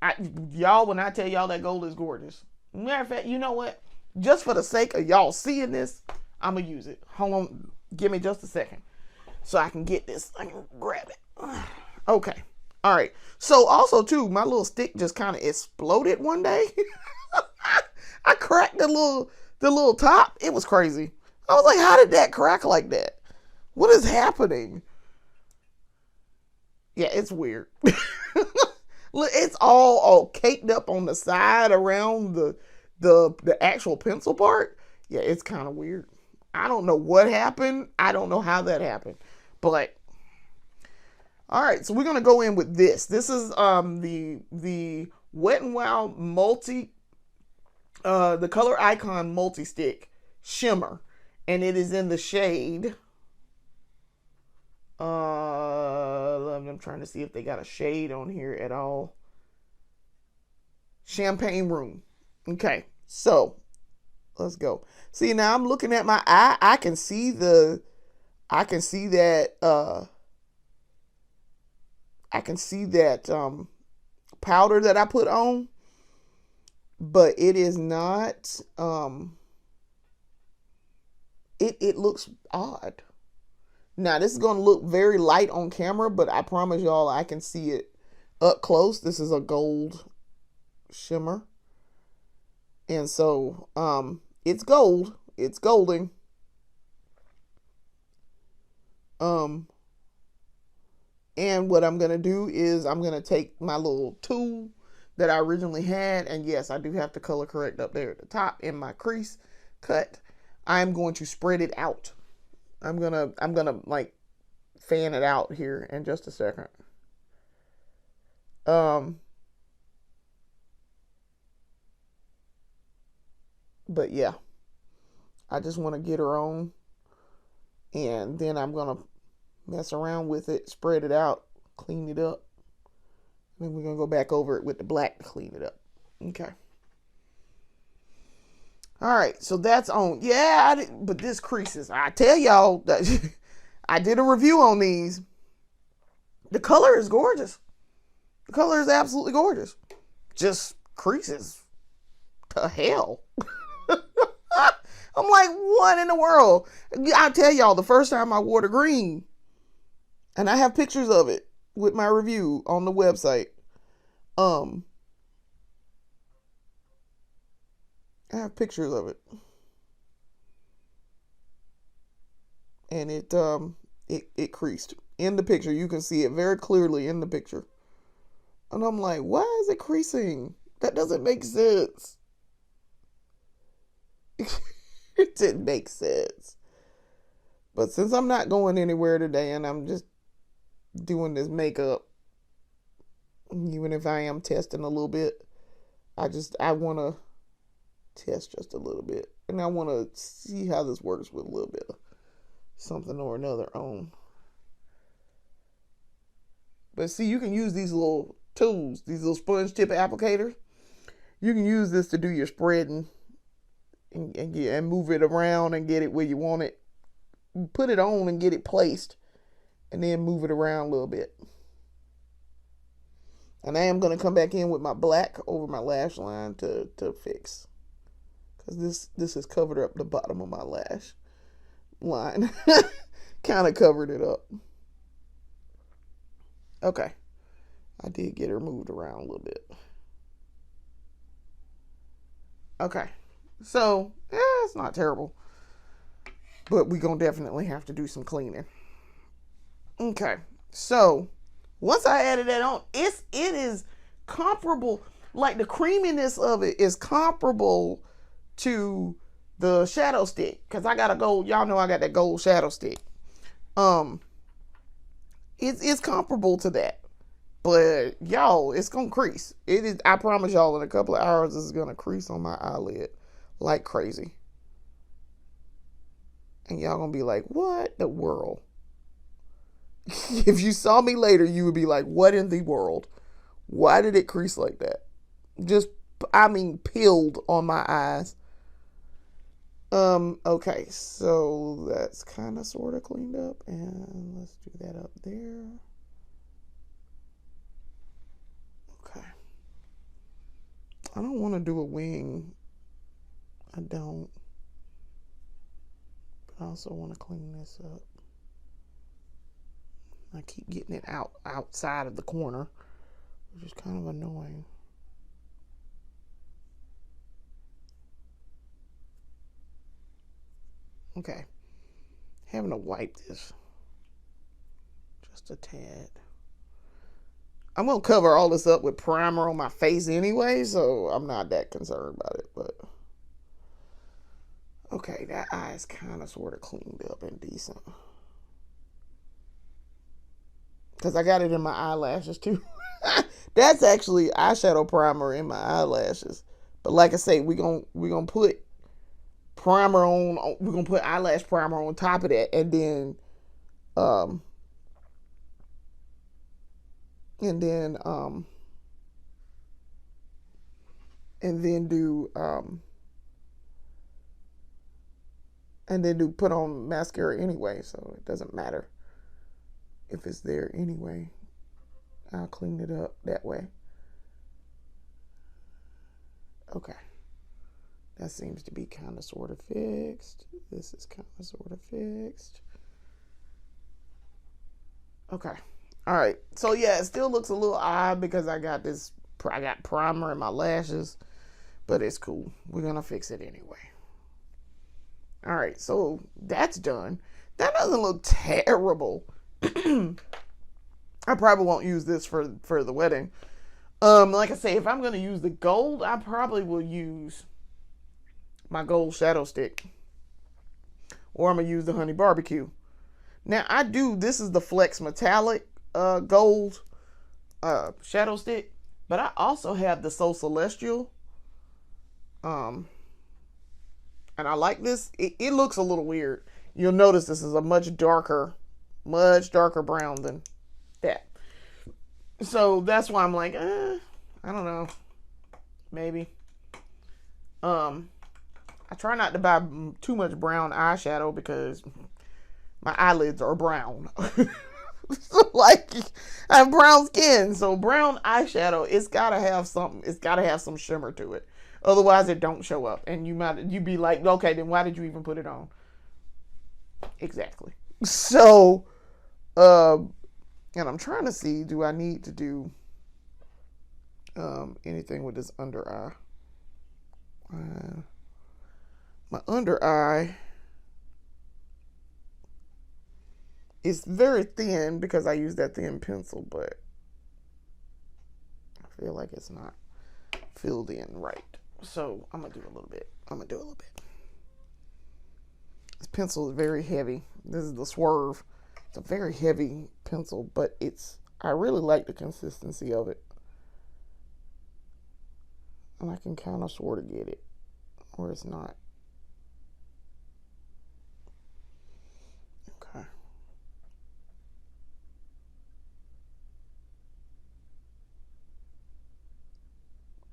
Y'all, when I tell y'all that gold is gorgeous. Matter of fact, you know what? Just for the sake of y'all seeing this, I'm gonna use it. Hold on, give me just a second so I can get this. I can grab it. Okay. All right. So also too, my little stick just kind of exploded one day. I cracked the little top. It was crazy. I was like, how did that crack like that? What is happening? Yeah, it's weird. Look, it's all caked up on the side around the actual pencil part. Yeah, it's kind of weird. I don't know what happened. I don't know how that happened. But all right, so we're gonna go in with this. This is the Wet n Wild multi the Color Icon multi stick shimmer, and it is in the shade. I'm trying to see if they got a shade on here at all. Champagne Room. Okay, so let's go. See, now I'm looking at my eye. I can see that. I can see that powder that I put on, but it is not. It looks odd. Now this is gonna look very light on camera, but I promise y'all I can see it up close. This is a gold shimmer, and so it's gold. It's golding. And what I'm gonna do is I'm gonna take my little tool that I originally had, and yes, I do have to color correct up there at the top in my crease cut. I'm going to spread it out. I'm gonna like fan it out here in just a second. But yeah, I just want to get her on, and then I'm gonna mess around with it, spread it out, clean it up. Then we're gonna go back over it with the black to clean it up. Okay. All right, so that's on. Yeah, but this creases. I tell y'all that I did a review on these. The color is gorgeous. The color is absolutely gorgeous. Just creases to hell. I'm like, what in the world? I tell y'all, the first time I wore the green, and I have pictures of it with my review on the website. I have pictures of it, and it creased in the picture. You can see it very clearly in the picture, and I'm like, why is it creasing? That doesn't make sense. It didn't make sense. But since I'm not going anywhere today, and I'm just doing this makeup, even if I am testing a little bit, I want to test just a little bit, and I want to see how this works with a little bit of something or another on. But see, you can use these little tools, these little sponge tip applicators. You can use this to do your spreading and move it around and get it where you want it. Put it on and get it placed, and then move it around a little bit. And I am going to come back in with my black over my lash line to fix, because this has covered up the bottom of my lash line. Kind of covered it up. Okay, I did get her moved around a little bit. Okay, so it's not terrible, but we're gonna definitely have to do some cleaning. Okay, so once I added that on, it is comparable. Like, the creaminess of it is comparable to the shadow stick, because I got a gold. Y'all know I got that gold shadow stick. It's comparable to that, but y'all, it's gonna crease. It is. I promise y'all, in a couple of hours, this is gonna crease on my eyelid like crazy, and y'all gonna be like, "What the world?" If you saw me later, you would be like, "What in the world? Why did it crease like that?" Just, I mean, peeled on my eyes. Okay, so that's kind of sort of cleaned up, and let's do that up there. Okay. I don't want to do a wing. I don't. But I also want to clean this up. I keep getting it outside of the corner, which is kind of annoying. Okay. Having to wipe this just a tad. I'm going to cover all this up with primer on my face anyway, so I'm not that concerned about it. But okay, that eye is kind of sort of cleaned up and decent. Because I got it in my eyelashes too. That's actually eyeshadow primer in my eyelashes. But like I say, we're gonna put primer on. We're gonna put eyelash primer on top of that, and then um and then um and then do put on mascara anyway, so it doesn't matter if it's there anyway. I'll clean it up that way. Okay. That seems to be kind of sort of fixed. This is kind of sort of fixed. Okay. All right. So yeah, it still looks a little odd because I got primer in my lashes, but it's cool. We're going to fix it anyway. All right. So that's done. That doesn't look terrible. I probably won't use this for the wedding. Like I say, if I'm going to use the gold, I probably will use my gold shadow stick. Or I'm going to use the Honey Barbecue. Now, this is the Flex Metallic gold shadow stick. But I also have the So Celestial. And I like this. It looks a little weird. You'll notice this is a much darker brown than that. So that's why I'm like, I don't know. Maybe. I try not to buy too much brown eyeshadow because my eyelids are brown. So like, I have brown skin, so brown eyeshadow, it's gotta have something. It's gotta have some shimmer to it. Otherwise, it don't show up, and you'd be like, okay, then why did you even put it on? Exactly. So, and I'm trying to see, do I need to do anything with this under eye? My under eye is very thin because I use that thin pencil, but I feel like it's not filled in right. So I'm going to do a little bit. This pencil is very heavy. This is the Swerve. It's a very heavy pencil, but I really like the consistency of it. And I can kind of sort of get it where it's not. Okay.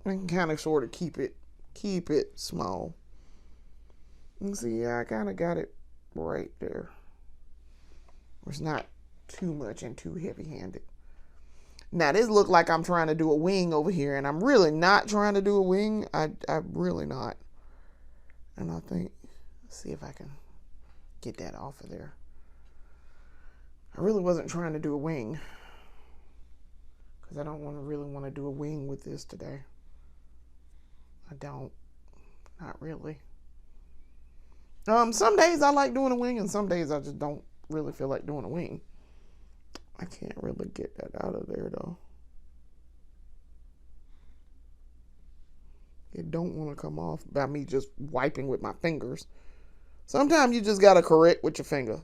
I can kind of sort of keep it small. You see, yeah, I kind of got it right there. It's not too much and too heavy-handed. Now, this look like I'm trying to do a wing over here, and I'm really not trying to do a wing. I'm really not. And I think, let's see if I can get that off of there. I really wasn't trying to do a wing because I don't really want to do a wing with this today. I don't. Not really. Some days I like doing a wing, and some days I just don't really feel like doing a wing. I can't really get that out of there, though. It don't want to come off by me just wiping with my fingers. Sometimes you just got to correct with your finger.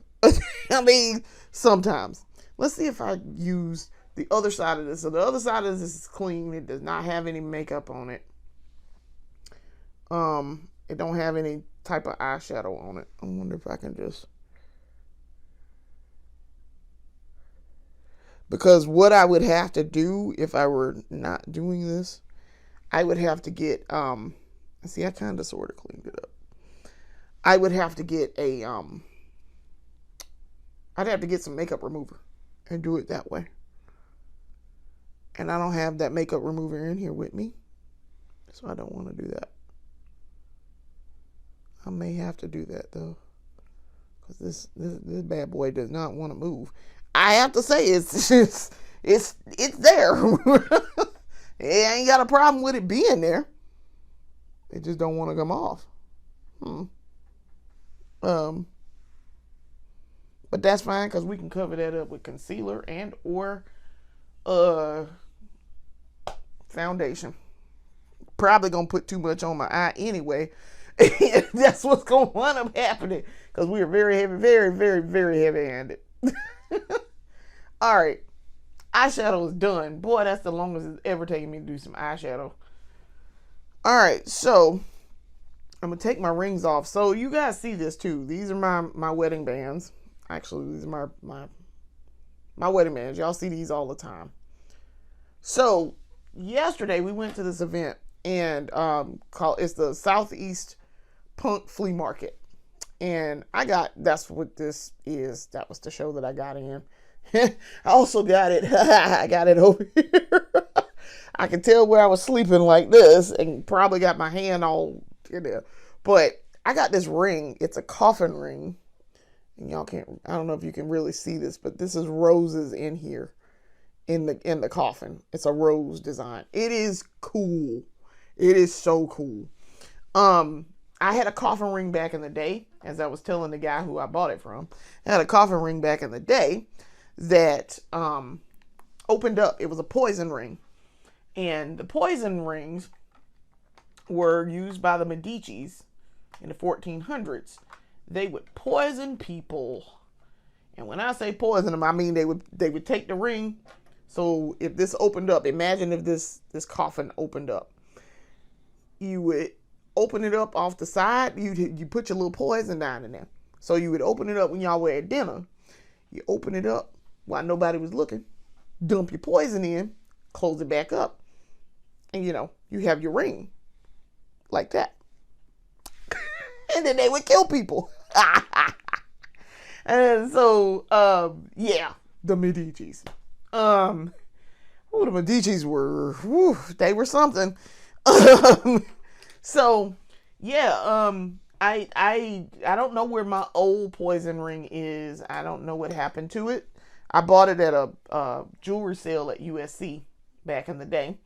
I mean, sometimes. Let's see if I use the other side of this. So the other side of this is clean. It does not have any makeup on it. It don't have any type of eyeshadow on it. I wonder if I can just... Because what I would have to do if I were not doing this, I would have to get, see, I kind of sort of cleaned it up. I would have to get I'd have to get some makeup remover and do it that way. And I don't have that makeup remover in here with me, so I don't want to do that. I may have to do that, though, because this bad boy does not want to move. I have to say it's there. I ain't got a problem with it being there. It just don't want to come off. Um, but that's fine because we can cover that up with concealer and or uh foundation. Probably gonna put too much on my eye anyway. That's what's gonna wind up happening because we are very heavy, very, very, very heavy-handed. All right, eyeshadow is done. Boy, that's the longest it's ever taken me to do some eyeshadow. All right, so I'm gonna take my rings off. So you guys see this too. These are my wedding bands. Actually, these are my wedding bands. Y'all see these all the time. So yesterday we went to this event and it's the Southeast Punk Flea Market, and that's what this is. That was the show that I got in. I also got it. I got it over here. I can tell where I was sleeping like this, and probably got my hand all in there. But I got this ring. It's a coffin ring, and y'all can't. I don't know if you can really see this, but this is roses in here, in the coffin. It's a rose design. It is cool. It is so cool. I had a coffin ring back in the day, as I was telling the guy who I bought it from. I had a coffin ring back in the day that opened up. It was a poison ring. And the poison rings were used by the Medicis in the 1400s. They would poison people. And when I say poison them, I mean they would take the ring. So if this opened up, imagine if this coffin opened up. You would open it up off the side. You put your little poison down in there. So you would open it up when y'all were at dinner. You open it up while nobody was looking. Dump your poison in. Close it back up. And you have your ring. Like that. And then they would kill people. And so, the Medicis. The Medicis were, they were something. So, I don't know where my old poison ring is. I don't know what happened to it. I bought it at a jewelry sale at USC back in the day.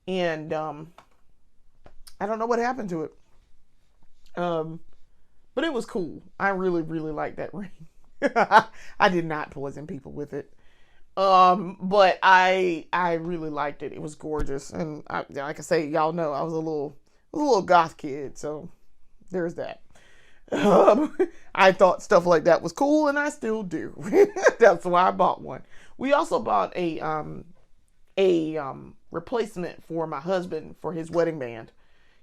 And I don't know what happened to it. But it was cool. I really, really liked that ring. I did not poison people with it. But I really liked it. It was gorgeous. And like I say, y'all know I was a little goth kid, so there's that. I thought stuff like that was cool, and I still do. That's why I bought one. We also bought a replacement for my husband for his wedding band.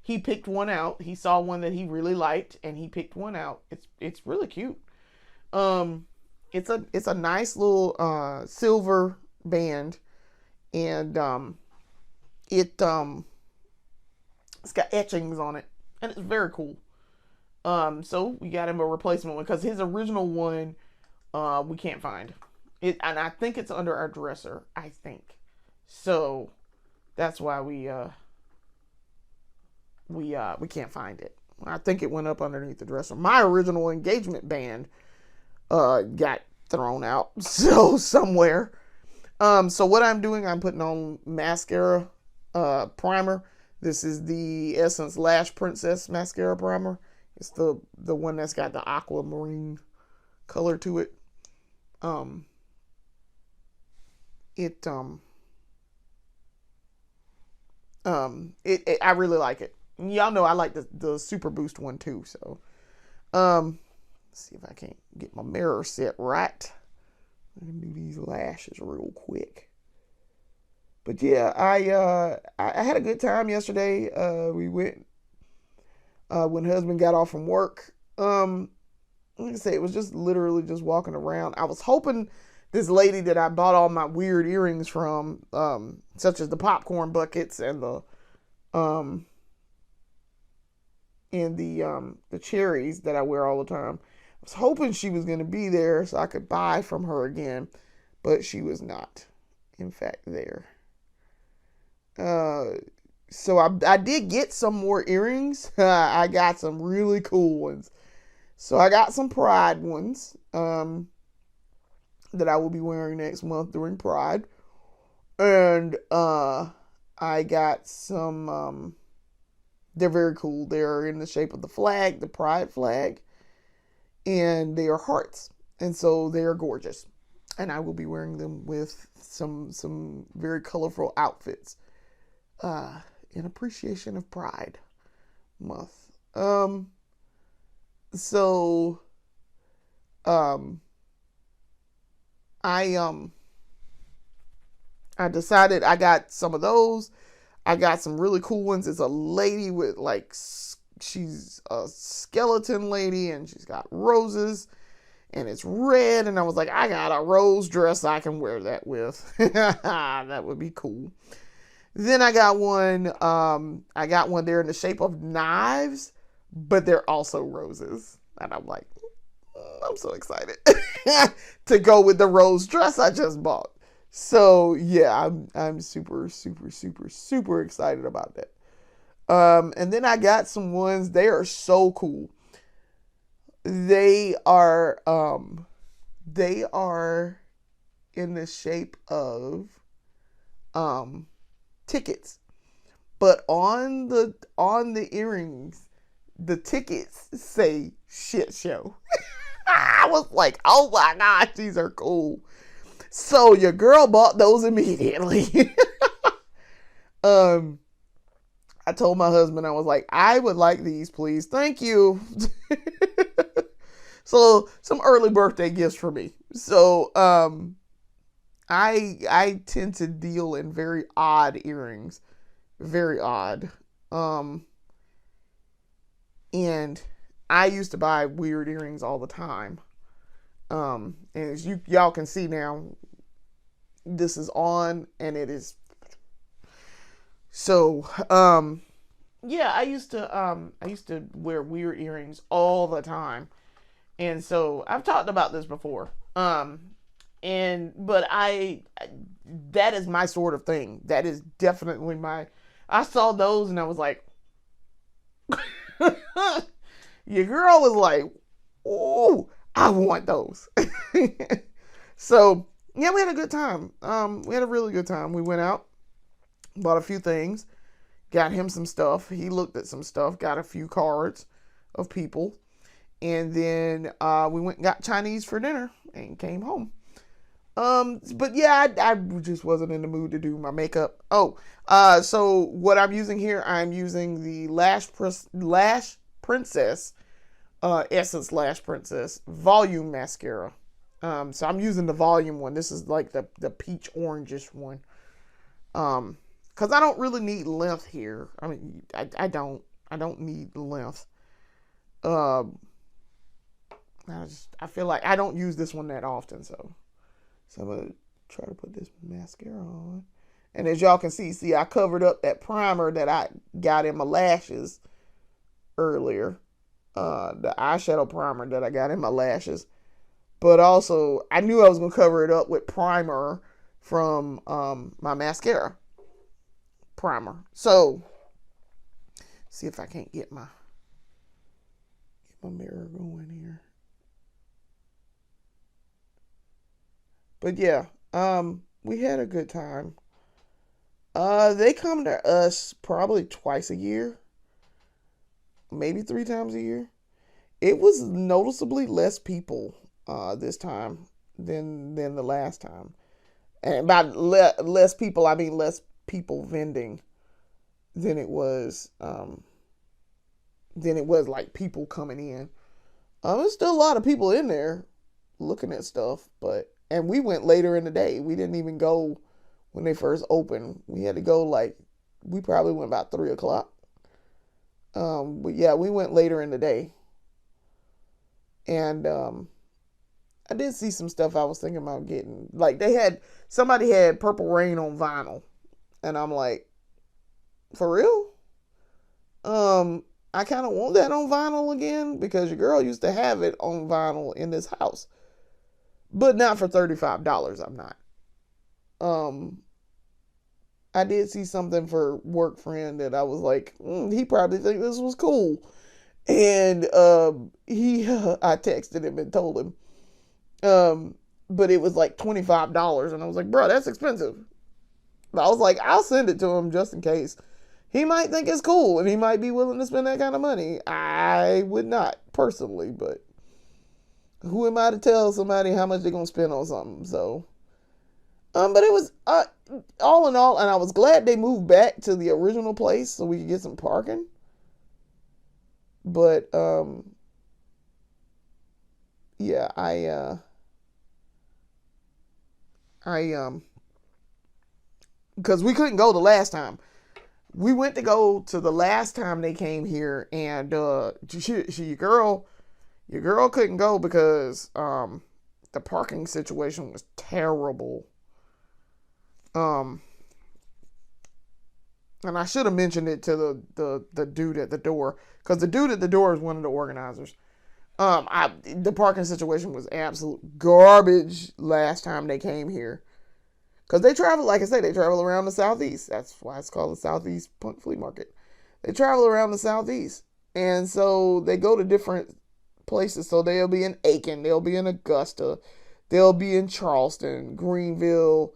He picked one out. He saw one that he really liked, and he picked one out. It's really cute. It's a nice little silver band, and it's got etchings on it, and it's very cool. So we got him a replacement one because his original one we can't find it, and I think it's under our dresser. I think so. That's why we can't find it. I think it went up underneath the dresser. My original engagement band got thrown out somewhere. So what I'm doing, I'm putting on mascara primer. This is the Essence Lash Princess mascara primer. It's the one that's got the aquamarine color to it. I really like it. Y'all know I like the Super Boost one too. So, let's see if I can't get my mirror set right. I can do these lashes real quick. But yeah, I had a good time yesterday. We went when husband got off from work. Like I say, it was just literally just walking around. I was hoping this lady that I bought all my weird earrings from, such as the popcorn buckets and the cherries that I wear all the time. I was hoping she was going to be there so I could buy from her again, but she was not, in fact, there. So I did get some more earrings. I got some really cool ones. So I got some Pride ones. that I will be wearing next month during Pride. And I got some, they're very cool. They're in the shape of the flag, the Pride flag, and they are hearts. And so they are gorgeous. And I will be wearing them with some very colorful outfits in appreciation of Pride Month. So um I I decided I got some of those. I got some really cool ones. It's a lady with like she's a skeleton lady and she's got roses and it's red, and I was like, I got a rose dress I can wear that with. That would be cool. Then I got one there in the shape of knives, but they're also roses. And I'm like, I'm so excited to go with the rose dress I just bought. So yeah, I'm super, super, super, super excited about that. And then I got some ones, they are so cool. They are in the shape of tickets. But on the earrings, the tickets say shit show. I was like, oh my gosh, these are cool. So your girl bought those immediately. I told my husband, I was like, I would like these, please. Thank you. So some early birthday gifts for me. So I tend to deal in very odd earrings. Very odd. And I used to buy weird earrings all the time. And as y'all can see now, this is on and it is. So, yeah, I used to wear weird earrings all the time. And so I've talked about this before. But that is my sort of thing. That is definitely I saw those and I was like, your girl was like, oh, I want those. So yeah, we had a good time. We had a really good time. We went out, bought a few things, got him some stuff. He looked at some stuff, got a few cards of people. And then we went and got Chinese for dinner and came home. But yeah, I just wasn't in the mood to do my makeup. So what I'm using here, I'm using the Lash Princess, Essence Lash Princess Volume Mascara. So I'm using the volume one. This is like the peach orangish one. Cause I don't really need length here. I mean, I don't need length. I feel like I don't use this one that often, so I'm gonna try to put this mascara on. And as y'all can see, I covered up that primer that I got in my lashes earlier. The eyeshadow primer that I got in my lashes. But also, I knew I was gonna cover it up with primer from my mascara primer. So, see if I can't get my mirror going here. But yeah, we had a good time. They come to us probably twice a year, maybe 3 times a year. It was noticeably less people this time than the last time. And by less people, I mean less people vending than it was like people coming in. There's still a lot of people in there looking at stuff, and we went later in the day. We didn't even go when they first opened. We had to go we probably went about 3:00. But yeah, we went later in the day. And I did see some stuff I was thinking about getting. Like somebody had Purple Rain on vinyl. And I'm like, for real? I kind of want that on vinyl again because your girl used to have it on vinyl in this house. But not for $35, I'm not. I did see something for work friend that I was like, he probably think this was cool. And I texted him and told him, but it was like $25. And I was like, bro, that's expensive. But I was like, I'll send it to him just in case. He might think it's cool and he might be willing to spend that kind of money. I would not personally, but who am I to tell somebody how much they're going to spend on something? So, but it was, all in all, and I was glad they moved back to the original place so we could get some parking. But, yeah, because we couldn't go the last time. We went to go to the last time they came here, and your girl couldn't go because the parking situation was terrible. And I should have mentioned it to the dude at the door, because the dude at the door is one of the organizers. The parking situation was absolute garbage last time they came here. Because they travel, like I said, they travel around the Southeast. That's why it's called the Southeast Punk Flea Market. They travel around the Southeast. And so they go to different places. So they'll be in Aiken. They'll be in Augusta. They'll be in Charleston, Greenville.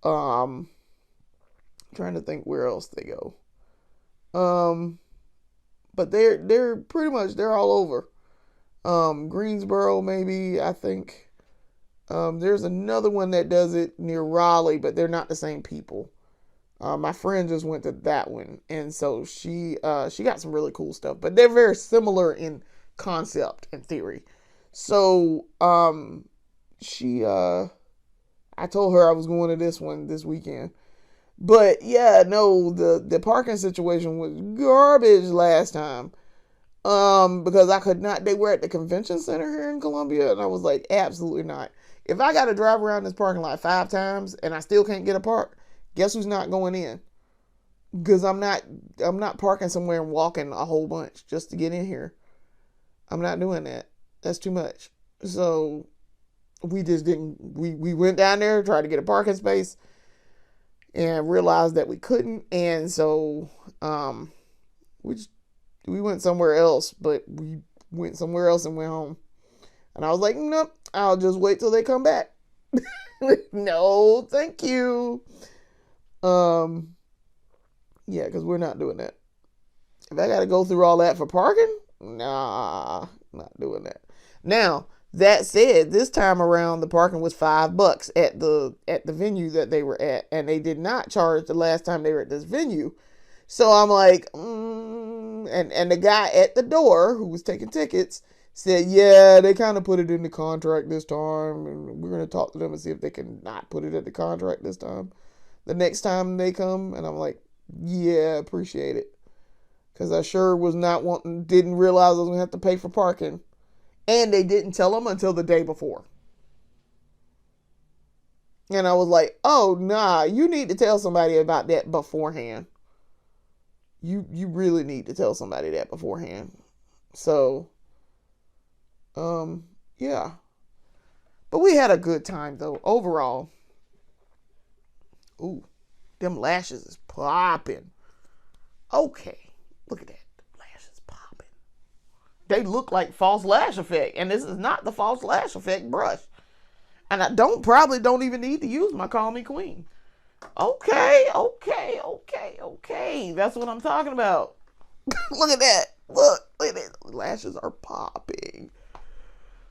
Trying to think where else they go. But they're pretty much, they're all over. Greensboro, maybe, I think. There's another one that does it near Raleigh, but they're not the same people. My friend just went to that one, and so she got some really cool stuff, but they're very similar in concept and theory. So, I told her I was going to this one this weekend. But yeah, no, the parking situation was garbage last time. Because I could not, they were at the convention center here in Columbia, and I was like, absolutely not. If I got to drive around this parking lot 5 times and I still can't get a park, guess who's not going in? Because I'm not parking somewhere and walking a whole bunch just to get in here. I'm not doing that. That's too much. So we just didn't, we went down there, tried to get a parking space, and realized that we couldn't. And so, we went somewhere else, but we went somewhere else and went home. And I was like, nope, I'll just wait till they come back. No, thank you. Yeah, because we're not doing that. If I got to go through all that for parking, nah, not doing that. Now, that said, this time around, the parking was $5 at the venue that they were at, and they did not charge the last time they were at this venue. So I'm like, and the guy at the door who was taking tickets said, yeah, they kind of put it in the contract this time, and we're going to talk to them and see if they can not put it in the contract this time, the next time they come. And I'm like, yeah, appreciate it. Because I sure was not didn't realize I was going to have to pay for parking. And they didn't tell them until the day before. And I was like, oh, nah, you need to tell somebody about that beforehand. You really need to tell somebody that beforehand. So, yeah. But we had a good time, though, overall. Ooh, them lashes is popping. Okay, look at that. The lashes popping. They look like false lash effect, and this is not the false lash effect brush. And I probably don't even need to use my Call Me Queen. Okay. That's what I'm talking about. Look at that. Look at that. Lashes are popping.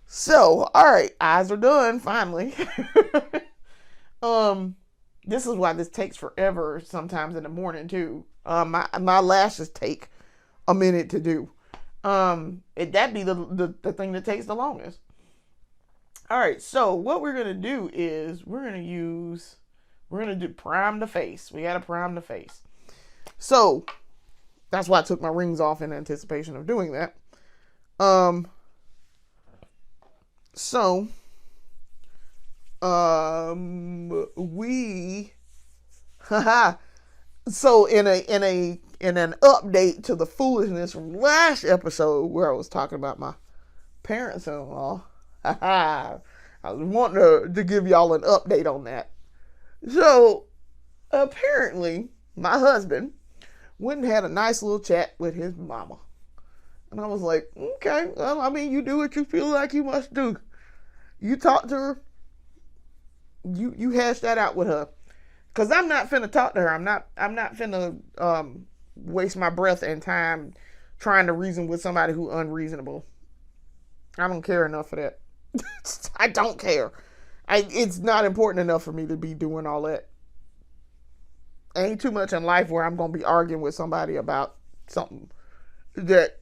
So, all right, eyes are done finally. This is why this takes forever sometimes in the morning too. My lashes take a minute to do. That'd be the thing that takes the longest. All right, so what we're gonna do is we're gonna do prime the face. We gotta prime the face. So that's why I took my rings off in anticipation of doing that. So in an update to the foolishness from last episode where I was talking about my parents-in-law, I was wanting to give y'all an update on that. So apparently my husband went and had a nice little chat with his mama. And I was like, okay, well, I mean, you do what you feel like you must do. You talk to her, You hash that out with her. Cause I'm not finna talk to her. I'm not finna waste my breath and time trying to reason with somebody who unreasonable. I don't care enough for that. I don't care. It's not important enough for me to be doing all that. Ain't too much in life where I'm gonna be arguing with somebody about something that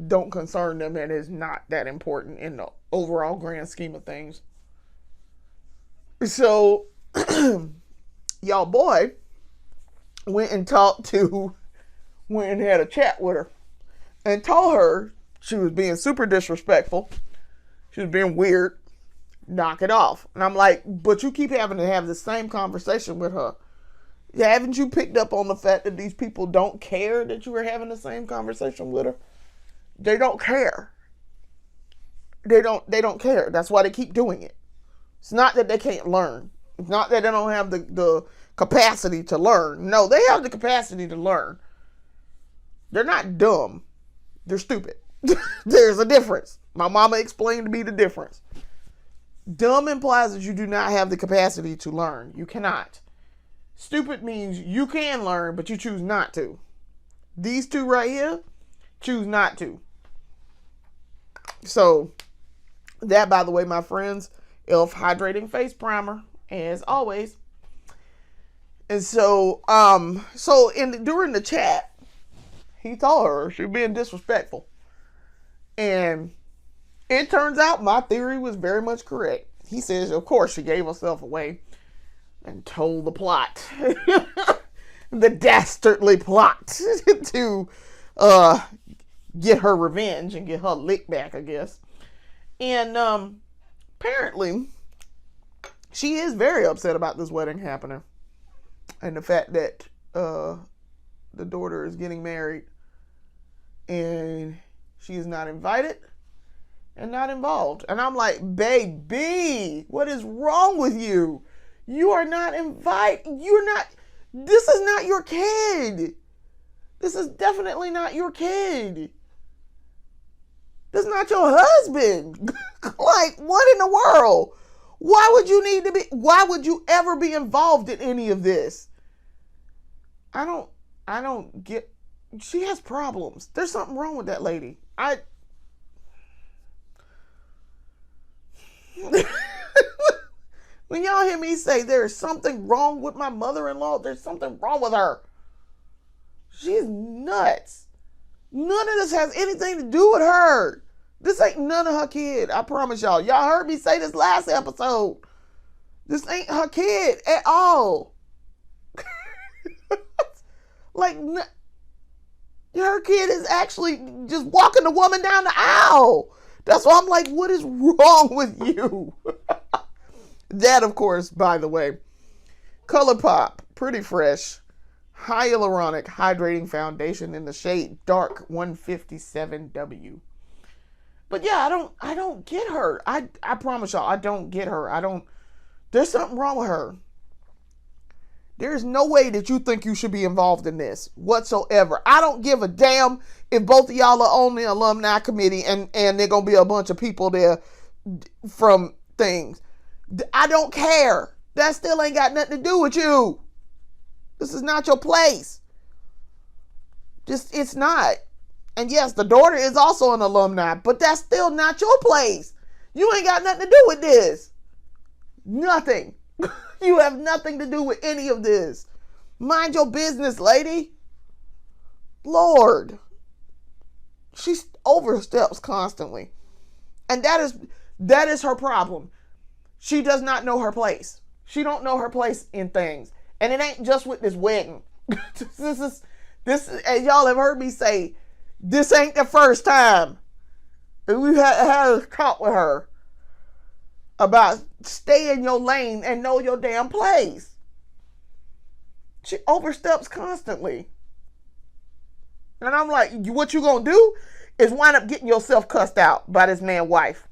don't concern them and is not that important in the overall grand scheme of things. So y'all boy went and had a chat with her and told her she was being super disrespectful. She was being weird. Knock it off. And I'm like, but you keep having to have the same conversation with her. Haven't you picked up on the fact that these people don't care that you were having the same conversation with her? They don't care. They don't care. That's why they keep doing it. It's not that they can't learn. It's not that they don't have the capacity to learn. No, they have the capacity to learn. They're not dumb. They're stupid. There's a difference. My mama explained to me the difference. Dumb implies that you do not have the capacity to learn. You cannot. Stupid means you can learn, but you choose not to. These two right here choose not to. So, that, by the way, my friends, e.l.f. Hydrating Face Primer, as always. And so, during the chat, he told her she was being disrespectful. And it turns out my theory was very much correct. He says, of course, she gave herself away and told the plot. The dastardly plot to get her revenge and get her lick back, I guess. And apparently, she is very upset about this wedding happening. And the fact that the daughter is getting married and she is not invited and not involved. And I'm like, baby, what is wrong with you? You are not invited. This is not your kid. This is definitely not your kid. This is not your husband. Like, what in the world? Why would you ever be involved in any of this? I don't get, she has problems. There's something wrong with that lady. When y'all hear me say there's something wrong with my mother-in-law, there's something wrong with her. She's nuts. None of this has anything to do with her. This ain't none of her kid. I promise y'all. Y'all heard me say this last episode. This ain't her kid at all. Like, her kid is actually just walking the woman down the aisle. That's why I'm like, what is wrong with you? That, of course, by the way, ColourPop, Pretty Fresh, Hyaluronic Hydrating Foundation in the shade Dark 157W. But yeah, I don't get her. I promise y'all, I don't get her. There's something wrong with her. There's no way that you think you should be involved in this whatsoever. I don't give a damn if both of y'all are on the alumni committee and there gonna be a bunch of people there from things. I don't care. That still ain't got nothing to do with you. This is not your place. It's not. And yes, the daughter is also an alumni, but that's still not your place. You ain't got nothing to do with this. Nothing. You have nothing to do with any of this. Mind your business, lady. Lord. She oversteps constantly. And that is her problem. She does not know her place. She don't know her place in things. And it ain't just with this wedding. This, as y'all have heard me say, this ain't the first time we've had a talk with her about stay in your lane and know your damn place. She oversteps constantly. And I'm like, what you gonna do is wind up getting yourself cussed out by this man's wife.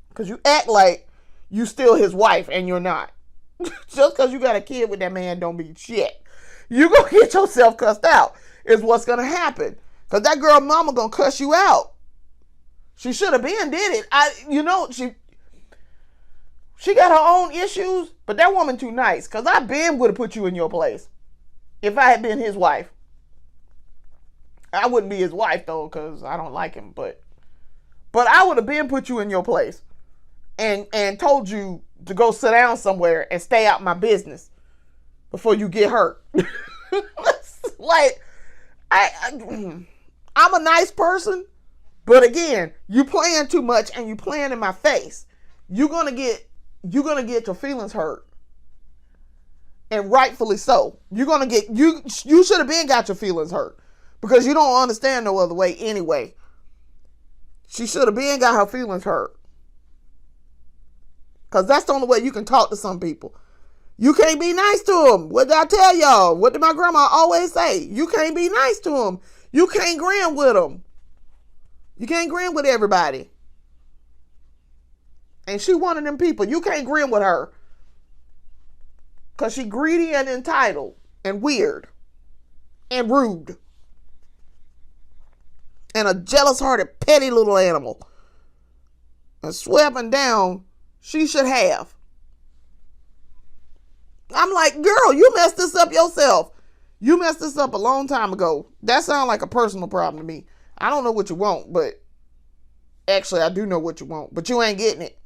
Because you act like you still his wife and you're not. Just because you got a kid with that man don't mean shit. You gonna get yourself cussed out is what's gonna happen. Because that girl mama gonna cuss you out. She should have been did it. She got her own issues, but that woman too nice. Because I been would have put you in your place if I had been his wife. I wouldn't be his wife, though, because I don't like him. But I would have been put you in your place and told you to go sit down somewhere and stay out my business before you get hurt. Like, I'm a nice person, but again, you playing too much and you playing in my face. You're gonna get your feelings hurt, and rightfully so. You're gonna get you should have been got your feelings hurt because you don't understand no other way anyway. She should have been got her feelings hurt because that's the only way you can talk to some people. You can't be nice to them. What did I tell y'all? What did my grandma always say? You can't be nice to them. You can't grin with them. You can't grin with everybody. And she one of them people. You can't grin with her. Because she greedy and entitled and weird and rude. And a jealous-hearted, petty little animal. And swept down, she should have. I'm like, girl, you messed this up yourself. You messed this up a long time ago. That sounds like a personal problem to me. I don't know what you want, but actually I do know what you want, but you ain't getting it.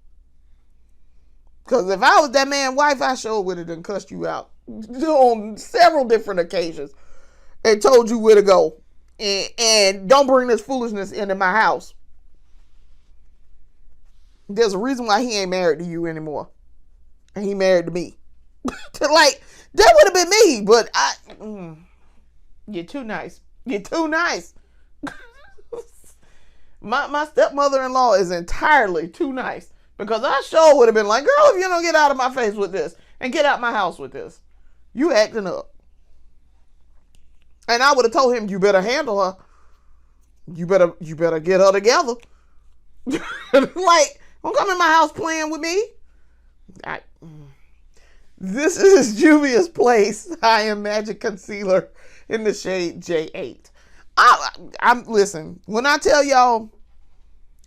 Because if I was that man's wife, I sure would have done cussed you out on several different occasions and told you where to go. And don't bring this foolishness into my house. There's a reason why he ain't married to you anymore. And he married to me. Like, that would have been me, but you're too nice. You're too nice. My stepmother-in-law is entirely too nice because I sure would have been like, girl, if you don't get out of my face with this and get out my house with this, you acting up. And I would have told him, you better handle her. You better get her together. Like, don't come in my house playing with me. This is Juvia's Place. I am Magic Concealer in the shade J8. Listen, when I tell y'all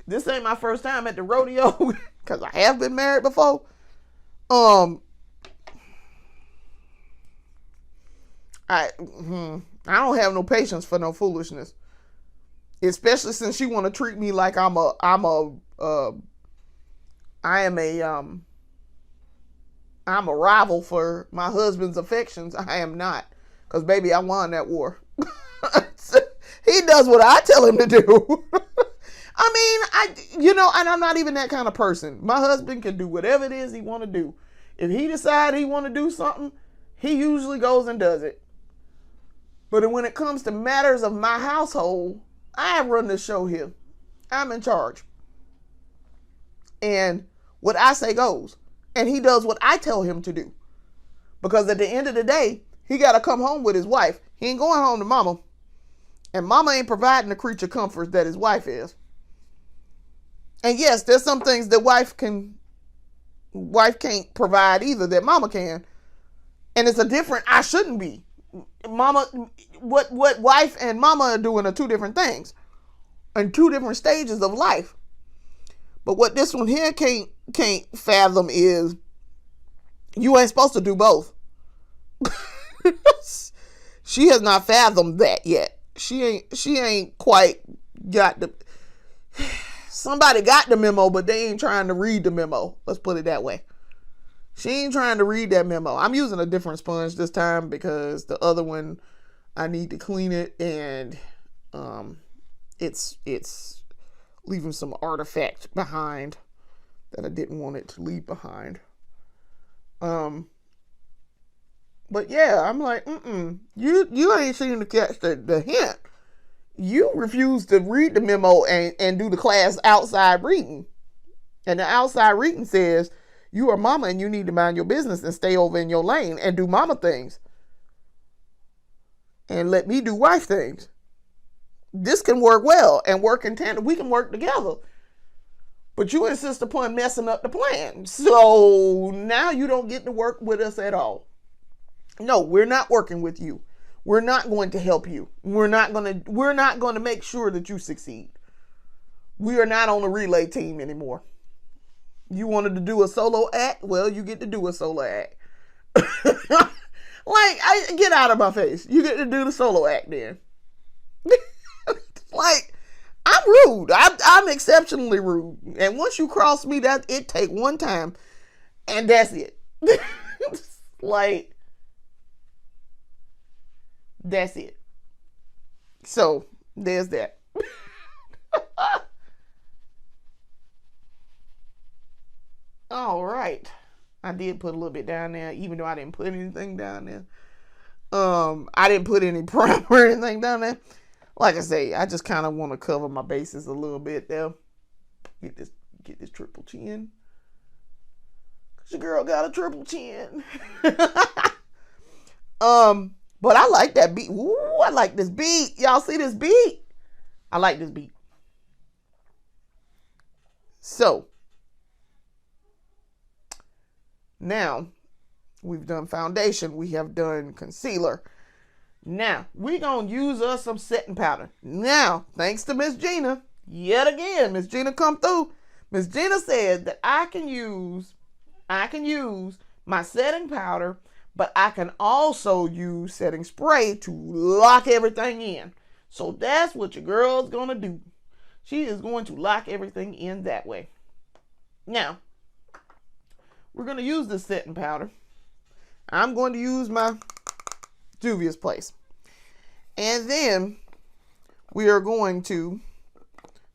this ain't my first time at the rodeo, because I have been married before, I don't have no patience for no foolishness. Especially since she want to treat me like I am a rival for my husband's affections. I am not. Because, baby, I won that war. He does what I tell him to do. I mean, and I'm not even that kind of person. My husband can do whatever it is he want to do. If he decides he want to do something, he usually goes and does it. But when it comes to matters of my household, I run the show here. I'm in charge. And what I say goes. And he does what I tell him to do. Because at the end of the day, he got to come home with his wife. He ain't going home to mama. And mama ain't providing the creature comforts that his wife is. And yes, there's some things that wife can't provide either that mama can. And it's a different, I shouldn't be. Mama, what wife and mama are doing are two different things. And two different stages of life. But what this one here can't fathom is you ain't supposed to do both. She has not fathomed that yet. She ain't quite got the. Somebody got the memo, but they ain't trying to read the memo. Let's put it that way. She ain't trying to read that memo. I'm using a different sponge this time because the other one, I need to clean it, and it's leaving some artifact behind that I didn't want it to leave behind. But yeah, I'm like, you ain't seem to catch the hint. You refuse to read the memo and do the class outside reading. And the outside reading says, you are mama and you need to mind your business and stay over in your lane and do mama things. And let me do wife things. This can work well and work in tandem. We can work together. But you insist upon messing up the plan. So now you don't get to work with us at all. No, we're not working with you. We're not going to help you. We're not going to make sure that you succeed. We are not on the relay team anymore. You wanted to do a solo act? Well, you get to do a solo act. Like, I get out of my face. You get to do the solo act then. Like, I'm rude. I'm exceptionally rude. And once you cross me, that it take one time, and that's it. Like, that's it. So there's that. All right. I did put a little bit down there, even though I didn't put anything down there. I didn't put any primer or anything down there. Like I say, I just kind of want to cover my bases a little bit there. Get this triple chin. Cause your girl got a triple chin. But I like that beat. Ooh, I like this beat. Y'all see this beat? I like this beat. So now we've done foundation. We have done concealer. Now we're gonna use us some setting powder. Now, thanks to Miss Gina, yet again, Miss Gina come through. Miss Gina said that I can use my setting powder, but I can also use setting spray to lock everything in. So that's what your girl's gonna do. She is going to lock everything in that way. Now, we're gonna use this setting powder. I'm going to use my Juvia's Place. And then we are going to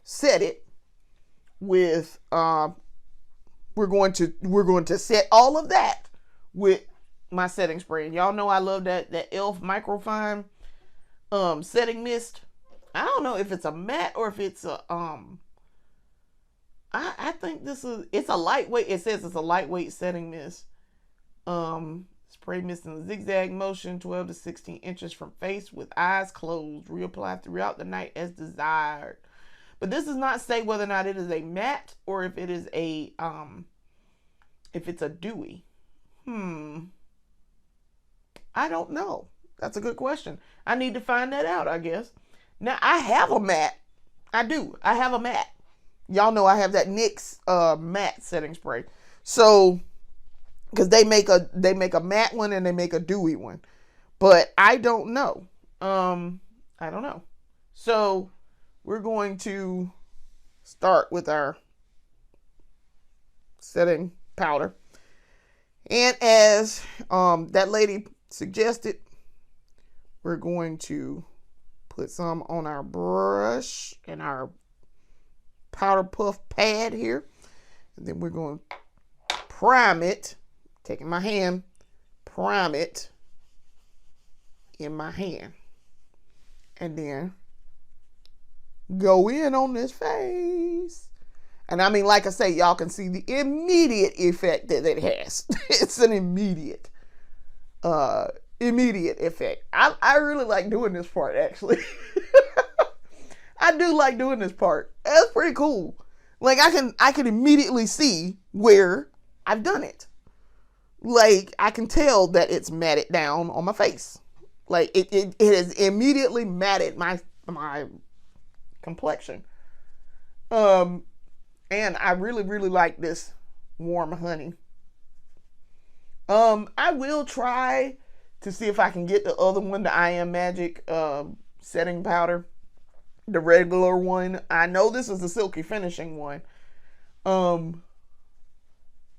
set it with we're going to set all of that with my setting spray. And y'all know I love that e.l.f. microfine setting mist. I don't know if it's a matte or if it's a I think it's a lightweight. It says it's a lightweight setting mist. Spray mist in a zigzag motion, 12 to 16 inches from face with eyes closed. Reapply throughout the night as desired. But this does not say whether or not it is a matte or if it is a if it's a dewy. I don't know. That's a good question. I need to find that out, I guess. Now, I have a matte. I do. I have a matte. Y'all know I have that NYX matte setting spray. So, because they make a matte one and they make a dewy one. But I don't know. I don't know. So, we're going to start with our setting powder. And as that lady suggested, we're going to put some on our brush and our powder puff pad here. And then we're going to prime it, taking my hand, prime it in my hand. And then go in on this face. And I mean, like I say, y'all can see the immediate effect that it has. It's an immediate effect. I really like doing this part, actually. I do like doing this part. That's pretty cool. Like, I can immediately see where I've done it. Like, I can tell that it's matted down on my face. Like, it has immediately matted my complexion. And I really, really like this warm honey. I will try to see if I can get the other one, the I Am Magic setting powder, the regular one. I know this is the silky finishing one,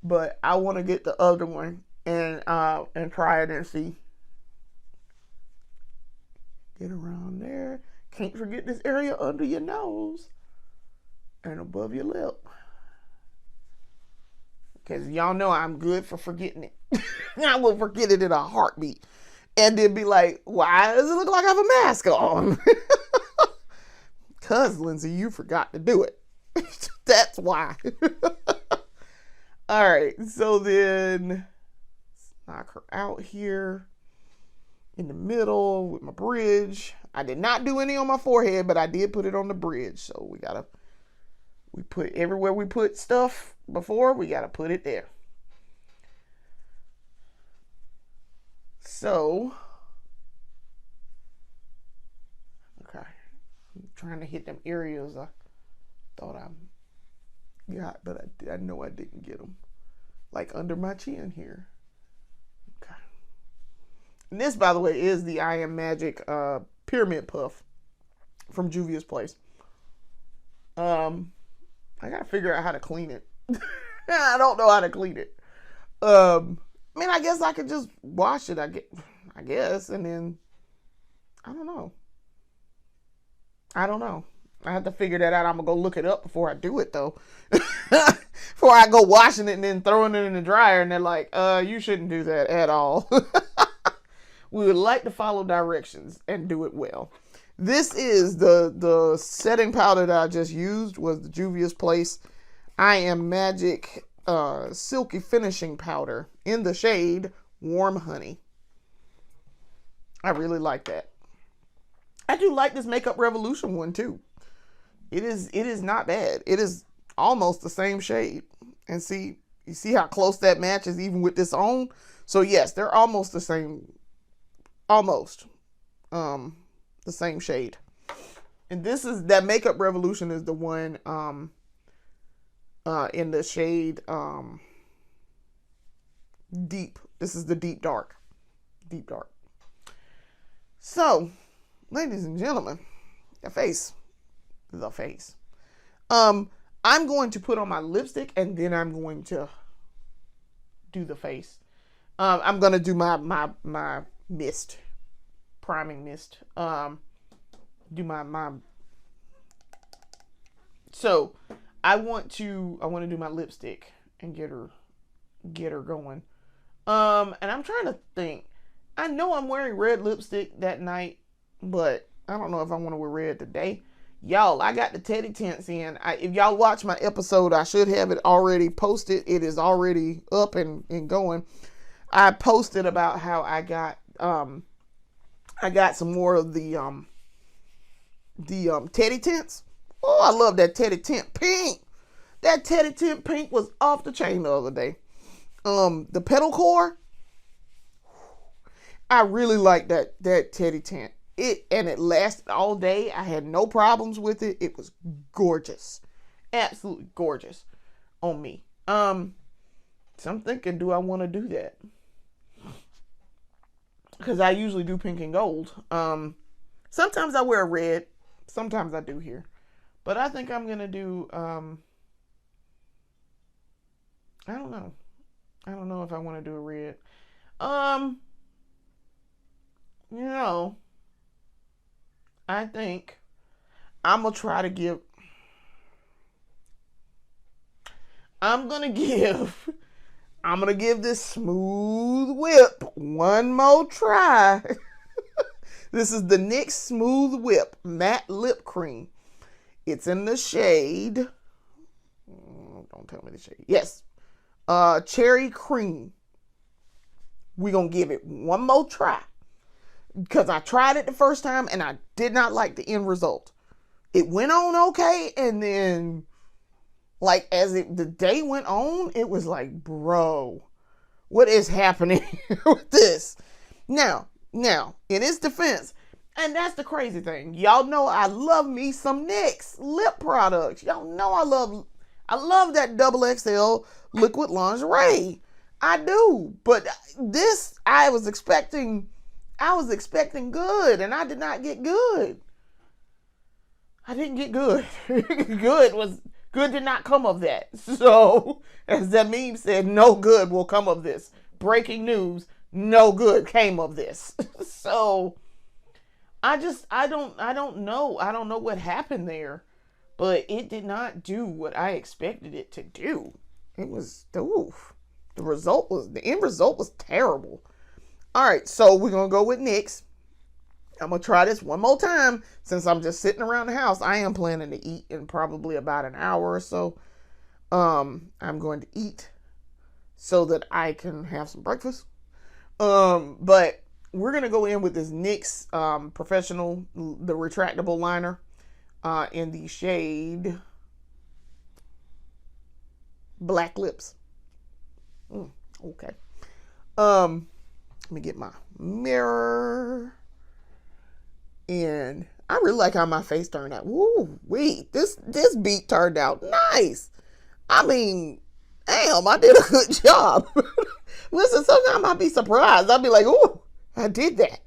but I want to get the other one and try it and see. Get around there. Can't forget this area under your nose and above your lip. Because y'all know I'm good for forgetting it. I will forget it in a heartbeat. And then be like, why does it look like I have a mask on? Because, Lindsay, you forgot to do it. That's why. All right. So then, let's knock her out here in the middle with my bridge. I did not do any on my forehead, but I did put it on the bridge. So we put everywhere we put stuff before, we got to put it there. So, okay. I'm trying to hit them areas I thought I got, but I know I didn't get them. Like under my chin here. Okay. And this, by the way, is the I Am Magic Pyramid Puff from Juvia's Place. I gotta figure out how to clean it. I don't know how to clean it. I mean, I guess I could just wash it. I guess, and then I don't know. I have to figure that out. I'm gonna go look it up before I do it, though. Before I go washing it and then throwing it in the dryer, and they're like, you shouldn't do that at all. We would like to follow directions and do it well. This is the setting powder that I just used was the Juvia's Place I Am Magic Silky Finishing Powder in the shade Warm Honey. I really like that. I do like this Makeup Revolution one too. It is not bad. It is almost the same shade. And you see how close that matches even with this on? So yes, they're almost the same. Almost. The same shade. And this is that Makeup Revolution is the one in the shade Deep. This is the Deep Dark. Deep Dark. So, ladies and gentlemen, the face. I'm going to put on my lipstick and then I'm going to do the face. I'm going to do my mist. Priming mist. Do my so I want to do my lipstick and get her going. And I'm trying to think. I know I'm wearing red lipstick that night, but I don't know if I want to wear red today. Y'all, I got the Teddy Tints in. If y'all watch my episode, I should have it already posted. It is already up and going. I posted about how I got some more of the Teddy Tints. Oh, I love that Teddy Tint pink. That Teddy Tint pink was off the chain the other day. The Petal Core. I really like that Teddy Tint. It lasted all day. I had no problems with it. It was gorgeous. Absolutely gorgeous on me. So I'm thinking, do I want to do that? Because I usually do pink and gold. Sometimes I wear red. Sometimes I do here. But I think I'm going to do, I don't know. I don't know if I want to do a red. I think I'm going to try to give, I'm going to give this Smooth Whip one more try. This is the NYX Smooth Whip Matte Lip Cream. It's in the shade, don't tell me the shade. Yes. Cherry Cream. We're going to give it one more try. Because I tried it the first time and I did not like the end result. It went on okay, and then like the day went on, it was like, bro, what is happening with this? Now, in its defense, and that's the crazy thing. Y'all know I love me some NYX lip products. Y'all know I love that XXL liquid lingerie. I do. But this, I was expecting good, and I did not get good. I didn't get good. Good did not come of that. So, as that meme said, no good will come of this. Breaking news, no good came of this. So, I don't know. I don't know what happened there. But it did not do what I expected it to do. It was, oof. The end result was terrible. All right, so we're going to go with NYX. I'm going to try this one more time. Since I'm just sitting around the house, I am planning to eat in probably about an hour or so. I'm going to eat so that I can have some breakfast. But we're going to go in with this NYX Professional, the retractable liner in the shade Black Lips. Okay. Let me get my mirror. And I really like how my face turned out. Woo, wait, this beat turned out nice. I mean, damn, I did a good job. Listen, sometimes I'll be surprised. I'll be like, oh, I did that.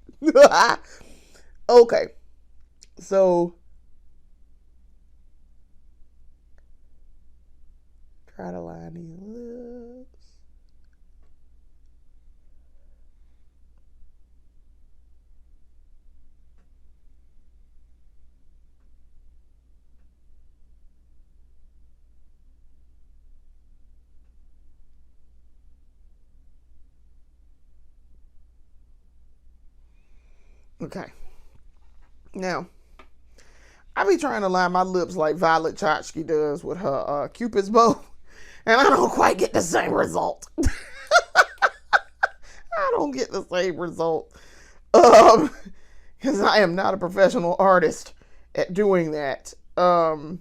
Okay. So, try to line these lips. Okay. Now, I be trying to line my lips like Violet Chachki does with her Cupid's bow, and I don't quite get the same result. I don't get the same result. Because I am not a professional artist at doing that. So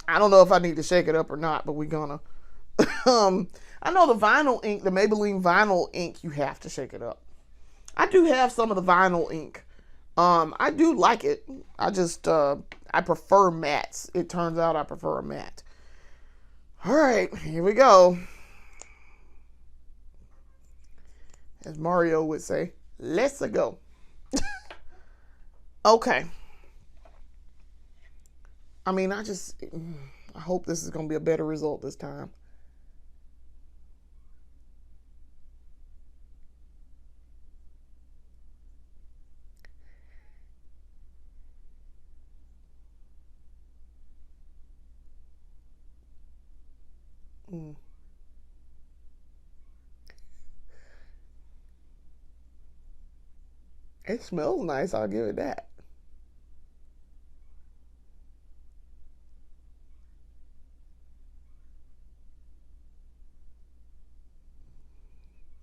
I don't know if I need to shake it up or not, but we're gonna. I know the vinyl ink, the Maybelline vinyl ink, you have to shake it up. I do have some of the vinyl ink. I do like it. I just I prefer mattes. It turns out I prefer a matte. All right, here we go. As Mario would say, let's go. Okay. I mean, I hope this is going to be a better result this time. Mm. It smells nice, I'll give it that.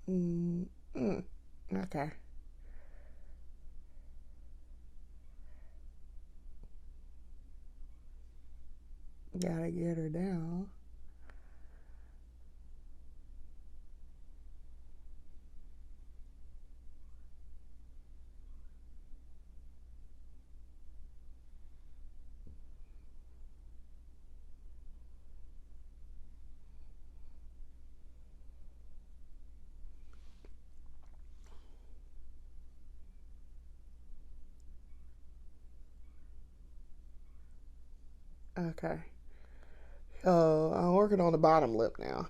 Mm. Mm. Okay. Gotta get her down. Okay. I'm working on the bottom lip now.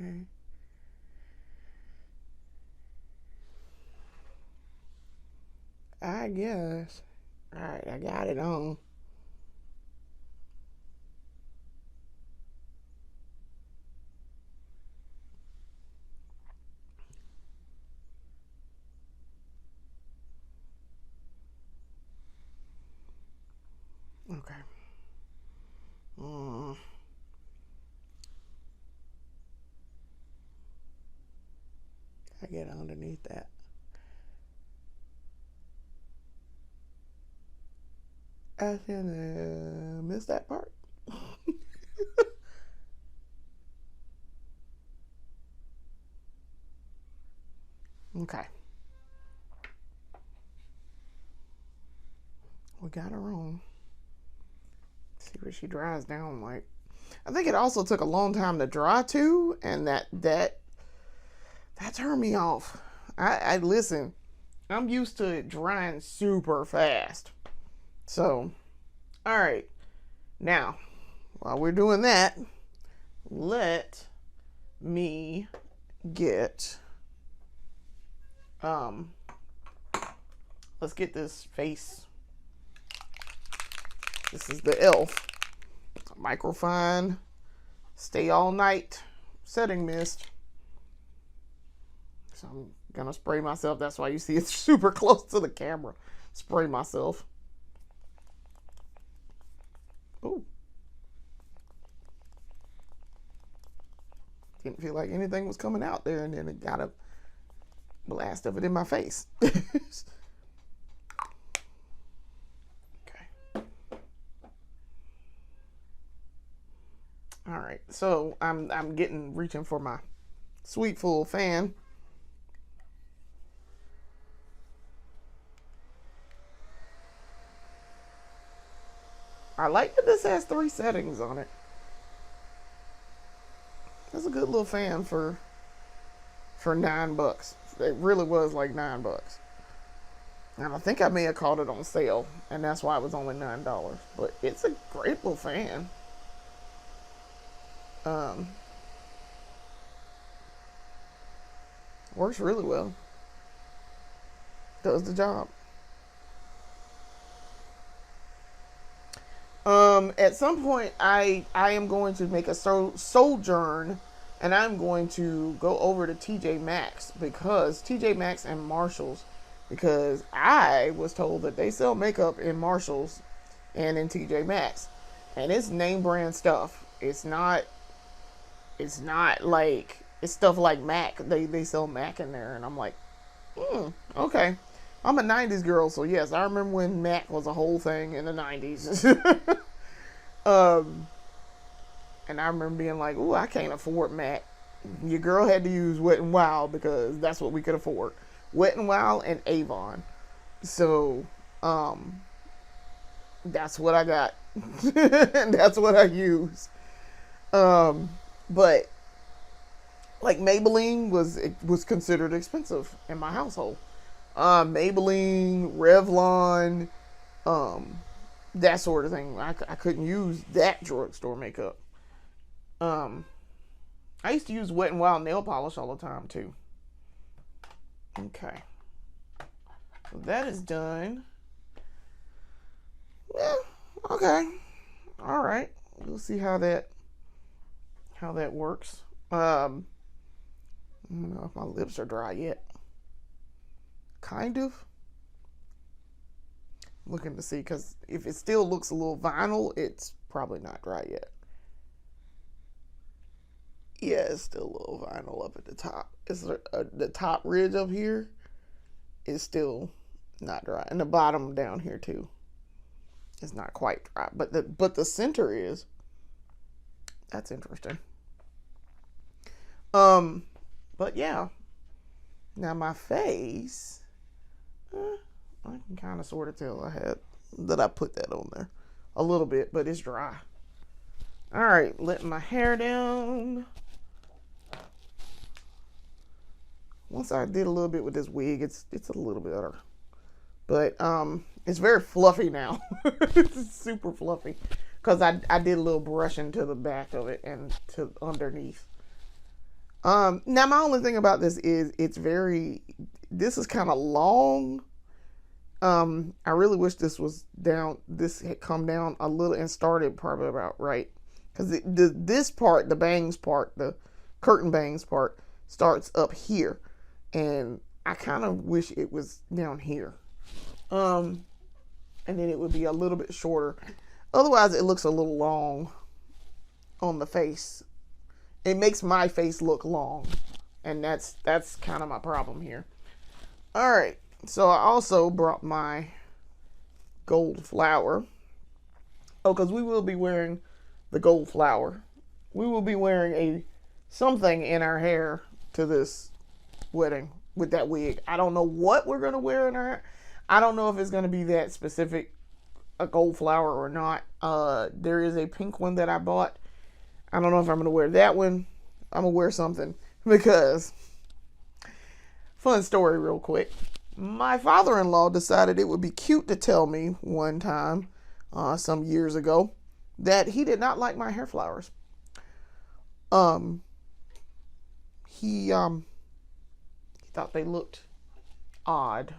Okay. I guess. All right, I got it on. Okay. Mm. I get underneath that. I didn't miss that part. Okay. We got her on. See what she dries down like. I think it also took a long time to dry too, and that turned me off. I listen. I'm used to it drying super fast. So, all right. Now, while we're doing that, let me get let's get this face. This is the e.l.f. Microfine Stay All Night Setting Mist. So I'm gonna spray myself. That's why you see it's super close to the camera. Spray myself. Ooh. Didn't feel like anything was coming out there, and then it got a blast of it in my face. All right, so I'm reaching for my sweet full fan. I like that this has 3 settings on it. That's a good little fan for $9. It really was like $9. And I think I may have caught it on sale, and that's why it was only $9. But it's a great little fan. Works really well. Does the job. At some point, I am going to make a sojourn, and I'm going to go over to TJ Maxx, because TJ Maxx and Marshalls, because I was told that they sell makeup in Marshalls and in TJ Maxx, and it's name brand stuff. It's not like, it's stuff like MAC. They sell MAC in there, and I'm like, okay. I'm a 90s girl, so yes, I remember when MAC was a whole thing in the 90s. And I remember being like, ooh, I can't afford MAC. Your girl had to use Wet n Wild because that's what we could afford. Wet n Wild and Avon. So, that's what I got. And that's what I use. But like Maybelline was considered expensive in my household. Maybelline, Revlon, that sort of thing. I couldn't use that drugstore makeup. I used to use Wet n Wild nail polish all the time too. Okay, so that is done. Yeah. Okay. All right. We'll see how that works. I don't know if my lips are dry yet. Kind of. Looking to see, because if it still looks a little vinyl, it's probably not dry yet. Yeah, it's still a little vinyl up at the top. It's the top ridge up here is still not dry, and the bottom down here too is not quite dry, but the center is. That's interesting. But yeah. Now my face, I can kind of sort of tell I put that on there a little bit, but it's dry. All right, letting my hair down. Once I did a little bit with this wig, it's a little better, but it's very fluffy now. It's super fluffy because I did a little brushing to the back of it and to underneath. Now my only thing about this is this is kind of long. I really wish this had come down a little and started probably about right. Because this part, the bangs part, the curtain bangs part, starts up here. And I kind of wish it was down here. And then it would be a little bit shorter. Otherwise, it looks a little long on the face. It makes my face look long. And that's kind of my problem here. All right. So I also brought my gold flower. Oh, because we will be wearing the gold flower. We will be wearing something in our hair to this wedding with that wig. I don't know what we're going to wear in our hair. I don't know if it's going to be that specific, a gold flower or not. There is a pink one that I bought. I don't know if I'm going to wear that one. I'm going to wear something because, fun story real quick. My father-in-law decided it would be cute to tell me one time, some years ago, that he did not like my hair flowers. He thought they looked odd,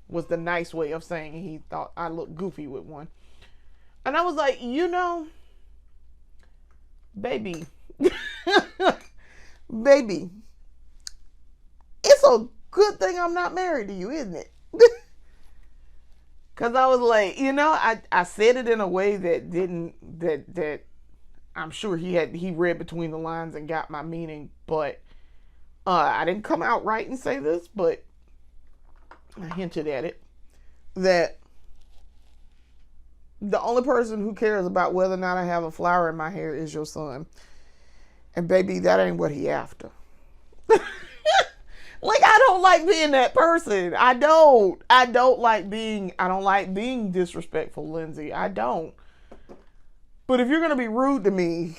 was the nice way of saying he thought I looked goofy with one. And I was like, baby, baby, a good thing I'm not married to you, isn't it? Because I was like, I said it in a way that that I'm sure he read between the lines and got my meaning, but I didn't come out right and say this, but I hinted at it, that the only person who cares about whether or not I have a flower in my hair is your son. And baby, that ain't what he after. Like, I don't like being that person. I don't like being disrespectful, Lindsay. I don't. But if you're going to be rude to me,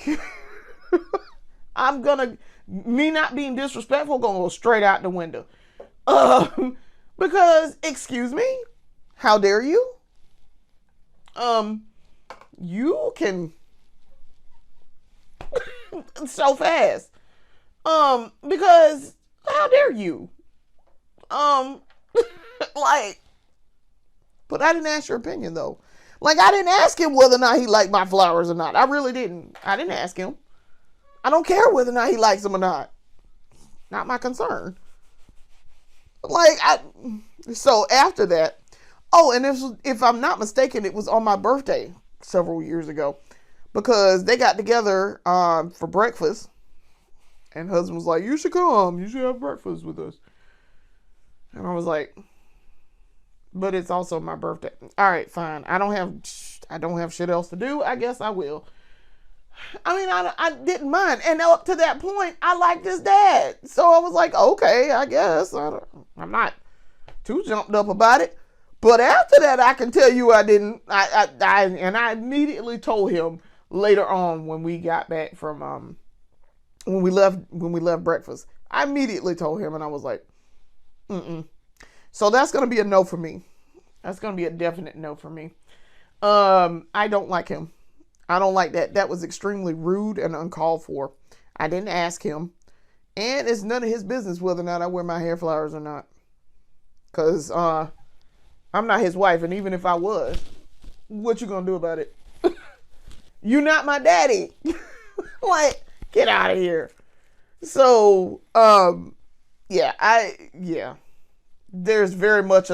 me not being disrespectful, going to go straight out the window. Because, excuse me, how dare you? You can so fast. Because how dare you? Like, but I didn't ask your opinion though. Like, I didn't ask him whether or not he liked my flowers or not. I really didn't. I didn't ask him. I don't care whether or not he likes them or not. Not my concern. So after that, and if I'm not mistaken, it was on my birthday several years ago, because they got together for breakfast, and husband was like, "You should come. You should have breakfast with us." And I was like, "But it's also my birthday." All right, fine. I don't have shit else to do. I guess I will. I mean, I didn't mind, and up to that point, I liked his dad, so I was like, okay, I guess I'm not too jumped up about it. But after that, I can tell you I didn't. I immediately told him later on when we got back from when we left breakfast. I immediately told him, and I was like, So that's gonna be a no for me. That's gonna be a definite no for me. I don't like him. I don't like that. That was extremely rude and uncalled for. I didn't ask him, and it's none of his business whether or not I wear my hair flowers or not. Cause I'm not his wife, and even if I was, what you gonna do about it? You not my daddy. Like, get out of here. So, there's very much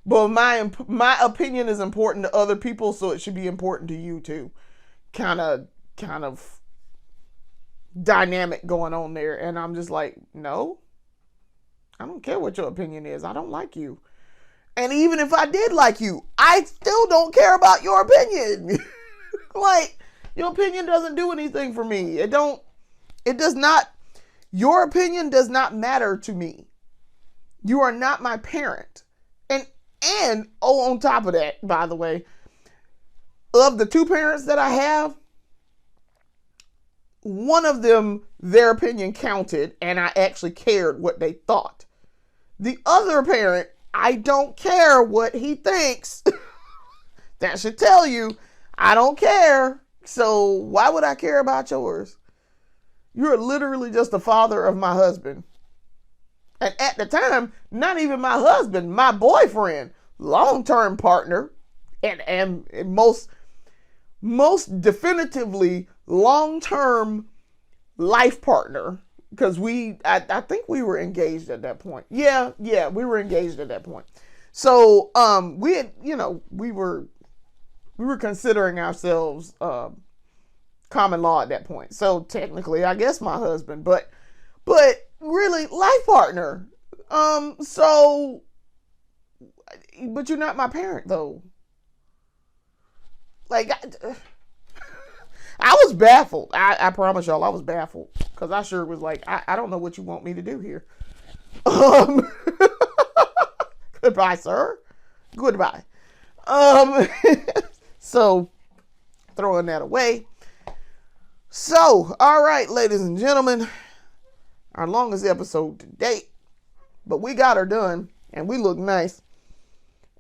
but my opinion is important to other people, so it should be important to you too. Kind of dynamic going on there, and I'm just like, no, I don't care what your opinion is. I don't like you. And even if I did like you, I still don't care about your opinion. Like, your opinion doesn't do anything for me. It does not, your opinion does not matter to me. You are not my parent. And on top of that, by the way, of the two parents that I have, one of them, their opinion counted, and I actually cared what they thought. The other parent, I don't care what he thinks. That should tell you, I don't care. So why would I care about yours? You're literally just the father of my husband. And at the time, not even my husband, my boyfriend, long-term partner, and most definitively long-term life partner. Because I think we were engaged at that point. Yeah, we were engaged at that point. So, we had, we were considering ourselves, common law at that point. So technically, I guess my husband, but really life partner. But you're not my parent though. Like, I was baffled. I promise y'all, I was baffled. Because I sure was like, I don't know what you want me to do here. Goodbye, sir. Goodbye. So, throwing that away. So, all right, ladies and gentlemen. Our longest episode to date. But we got her done. And we look nice.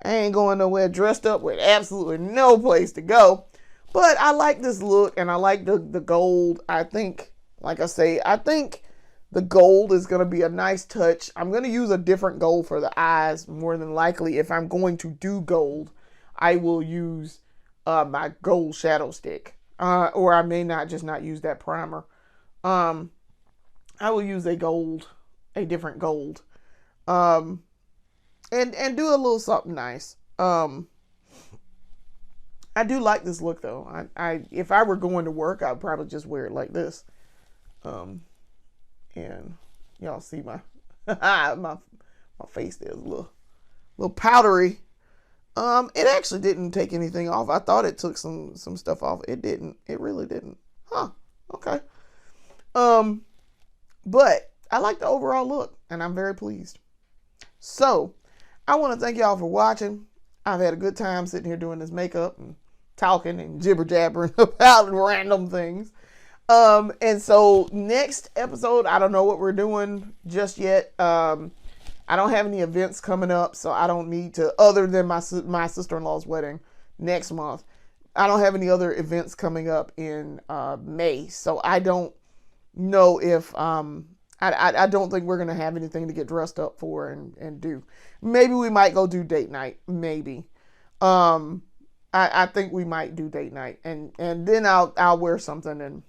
I ain't going nowhere dressed up with absolutely no place to go. But I like this look, and I like the gold. I think, like I say, I think the gold is going to be a nice touch. I'm going to use a different gold for the eyes, more than likely. If I'm going to do gold, I will use my gold shadow stick. Or I may not use that primer. I will use a different gold. Um, and do a little something nice. I do like this look though. I if I were going to work, I'd probably just wear it like this. Um, and y'all see my my face there's a little powdery. It actually didn't take anything off. I thought it took some stuff off. It didn't. It really didn't. Huh. Okay. Um, but I like the overall look, and I'm very pleased. So, I want to thank y'all for watching. I've had a good time sitting here doing this makeup and talking and jibber jabbering about random things. And so next episode, I don't know what we're doing just yet. I don't have any events coming up, so I don't need to, other than my sister-in-law's wedding next month. I don't have any other events coming up in May, so I don't know if I don't think we're gonna have anything to get dressed up for and do. Maybe we might go do date night. Maybe. I think we might do date night, and then I'll wear something and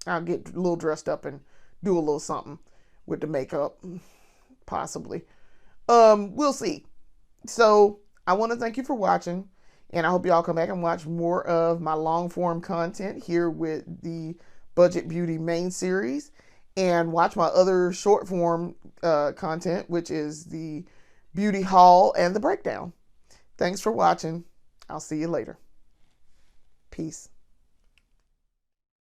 I'll get a little dressed up and do a little something with the makeup, possibly. We'll see. So I want to thank you for watching, and I hope y'all come back and watch more of my long form content here with the Budget Beauty main series, and watch my other short form content, which is the beauty haul and the breakdown. Thanks for watching. I'll see you later. Peace.